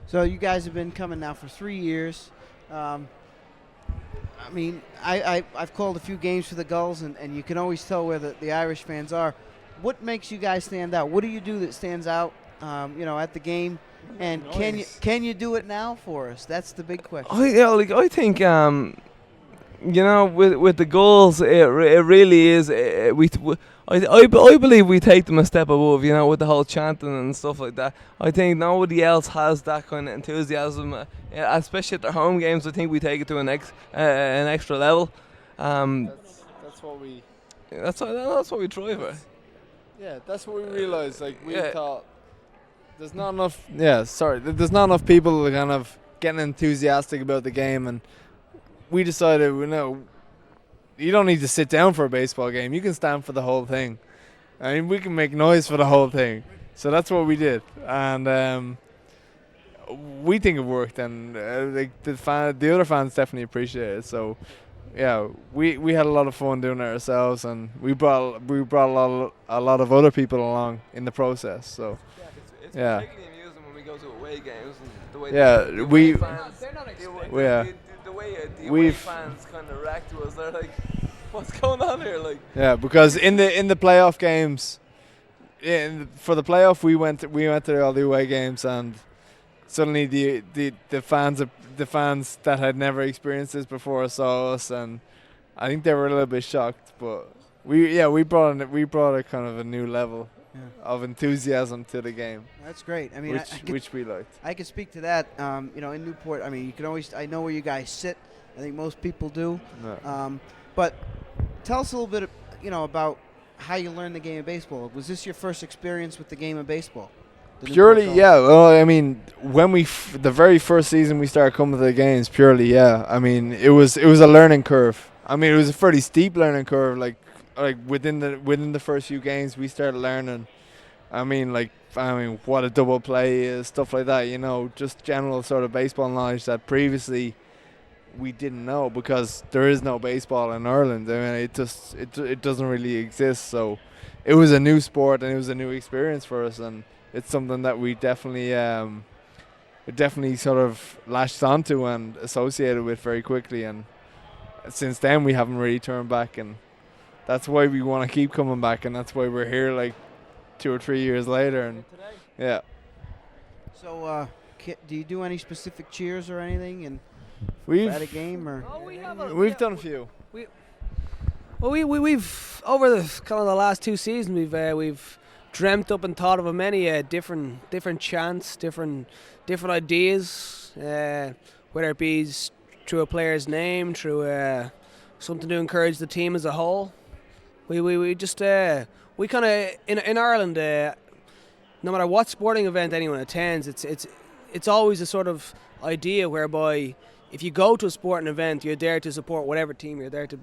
So you guys have been coming now for 3 years. I mean, I've called a few games for the Gulls, and you can always tell where the Irish fans are. What makes you guys stand out? What do you do that stands out, at the game? And can you do it now for us? That's the big question. I think with the Gulls, it really is. I believe we take them a step above. With the whole chanting and stuff like that. I think nobody else has that kind of enthusiasm, especially at their home games. I think we take it to an extra level. That's what we. That's what we try for. Yeah, that's what we realized. We thought there's not enough. Yeah, sorry, there's not enough people kind of getting enthusiastic about the game, and we decided, you don't need to sit down for a baseball game. You can stand for the whole thing. I mean, we can make noise for the whole thing. So that's what we did, and we think it worked, and the other fans definitely appreciate it. So, yeah, we had a lot of fun doing it ourselves, and we brought a lot of other people along in the process. So, it's particularly amusing when we go to away games, and the way the away fans kind of react to us. They're like, "What's going on here?" Yeah, because in the playoff games, for the playoff we went to all the away games, and suddenly the fans that had never experienced this before saw us, and I think they were a little bit shocked. But we brought a kind of a new level of enthusiasm to the game. That's great. I mean, which we liked. I can speak to that. In Newport, I mean, you can always. I know where you guys sit. I think most people do. No. But tell us a little bit, about how you learned the game of baseball. Was this your first experience with the game of baseball? Purely, yeah. Well, I mean, when the very first season we started coming to the games, purely, yeah. I mean, it was a learning curve. I mean, it was a fairly steep learning curve. Like within the first few games, we started learning. I mean, what a double play is, stuff like that. Just general sort of baseball knowledge that previously we didn't know, because there is no baseball in Ireland. I mean, it doesn't really exist. So it was a new sport, and it was a new experience for us, and it's something that we definitely sort of latched onto and associated with very quickly, and since then we haven't really turned back, and that's why we want to keep coming back, and that's why we're here 2 or 3 years later. And yeah. So do you do any specific cheers or anything? And At a game or? We've done a few. We've over the kind of the last 2 seasons we've dreamt up and thought of many different chants, different ideas, whether it be through a player's name, through something to encourage the team as a whole. We just we kind of in Ireland, no matter what sporting event anyone attends, it's always a sort of idea whereby if you go to a sporting event, you're there to support whatever team you're there to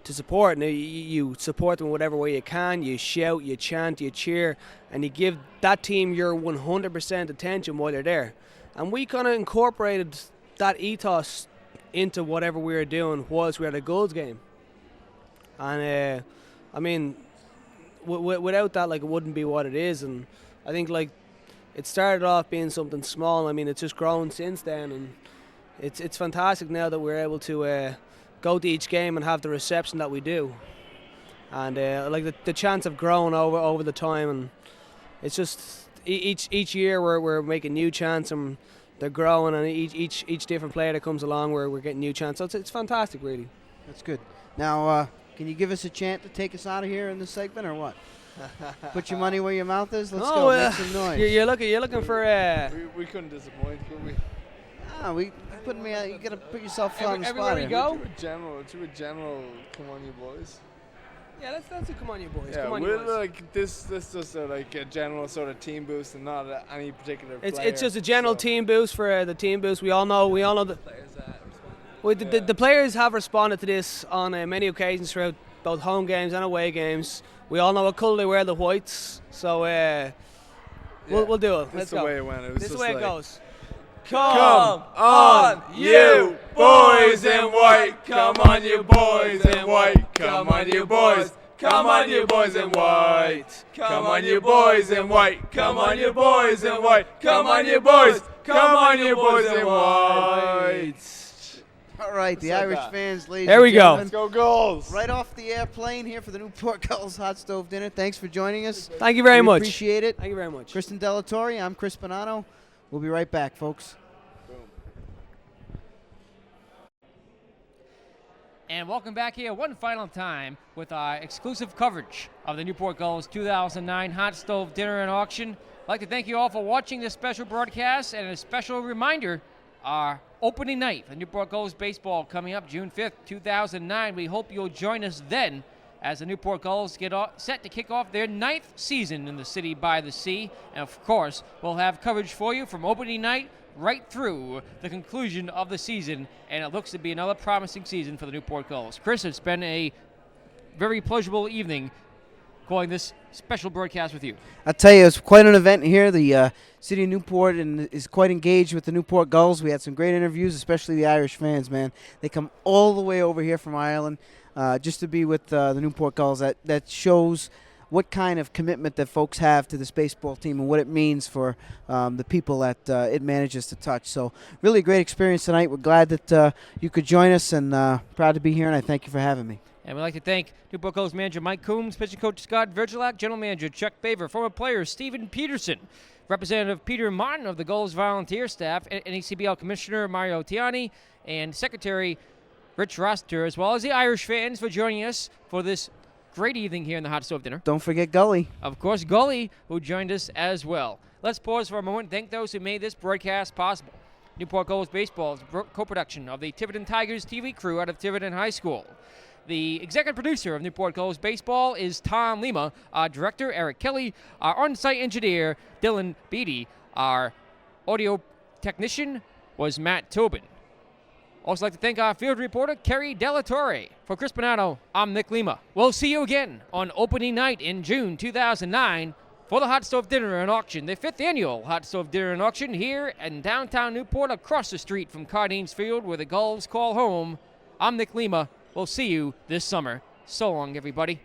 support, and you support them in whatever way you can. You shout, you chant, you cheer, and you give that team your 100% attention while they're there. And we kind of incorporated that ethos into whatever we were doing whilst we were at a Gulls game. And I mean, without that, like, it wouldn't be what it is. And I think, like, it started off being something small. I mean, it's just grown since then, and it's fantastic now that we're able to go to each game and have the reception that we do. And like the chants have grown over the time, and it's just each year we're making new chants, and they're growing, and each different player that comes along we're getting new chants. So it's fantastic, really. That's good. Now, can you give us a chant to take us out of here in this segment, or what? Put your money where your mouth is. Let's go. Make some noise. You're looking for. We couldn't disappoint, could we? We putting me. You gotta put yourself on the spot. Everywhere you go. To a general. Come on, you boys. Yeah, let's do Come On You Boys. Yeah, Come on, we're you boys. like this just like a general sort of team boost, and not any particular player. It's just a general team boost for the team boost. We all know the the players have responded to this on many occasions throughout both home games and away games. We all know what colour they wear, the whites. So we'll do it. Let's This is the way it went. This is the way it goes. Come on, you boys in white. Come on, you boys in white. Come on, you boys. Come on, you boys in white. Come on, you boys in white. Come on, you boys in white. Come on, you boys. Come on, you boys in white. All right, the Irish fans, ladies There we and go. gentlemen. Let's go Gulls. Right off the airplane here for the Newport Gulls Hot Stove Dinner. Thanks for joining us. Thank you very We much. Appreciate it. Thank you very much. Kristen Delatorre, I'm Chris Bonanno. We'll be right back, folks. And welcome back here one final time with our exclusive coverage of the Newport Gulls 2009 Hot Stove Dinner and Auction. I'd like to thank you all for watching this special broadcast, and a special reminder, our opening night for Newport Gulls baseball coming up June 5th, 2009. We hope you'll join us then as the Newport Gulls get set to kick off their 9th season in the city by the sea. And of course, we'll have coverage for you from opening night right through the conclusion of the season, and it looks to be another promising season for the Newport Gulls. Chris, it's been a very pleasurable evening calling this special broadcast with you. I'll tell you, it's quite an event here. The city of Newport is quite engaged with the Newport Gulls. We had some great interviews, especially the Irish fans, man. They come all the way over here from Ireland just to be with the Newport Gulls. That shows what kind of commitment that folks have to this baseball team and what it means for the people that it manages to touch. So really great experience tonight. We're glad that you could join us, and proud to be here, and I thank you for having me. And we'd like to thank Newport Gulls manager Mike Coombs, pitching coach Scott Virgilak, general manager Chuck Baver, former player Stephen Peterson, Representative Peter Martin of the Gulls volunteer staff, NECBL Commissioner Mario Tiani, and Secretary Rich Roster, as well as the Irish fans for joining us for this great evening here in the Hot Stove Dinner. Don't forget Gully. Of course, Gully, who joined us as well. Let's pause for a moment and thank those who made this broadcast possible. Newport Gulls Baseball is a co-production of the Tiverton Tigers TV crew out of Tiverton High School. The executive producer of Newport Gulls Baseball is Tom Lima. Our director, Eric Kelly. Our on-site engineer, Dylan Beatty. Our audio technician was Matt Tobin. Also like to thank our field reporter, Kerry Delatorre. For Chris Bonanno, I'm Nick Lima. We'll see you again on opening night in June 2009 for the Hot Stove Dinner and Auction, the 5th annual Hot Stove Dinner and Auction here in downtown Newport, across the street from Cardines Field, where the Gulls call home. I'm Nick Lima. We'll see you this summer. So long, everybody.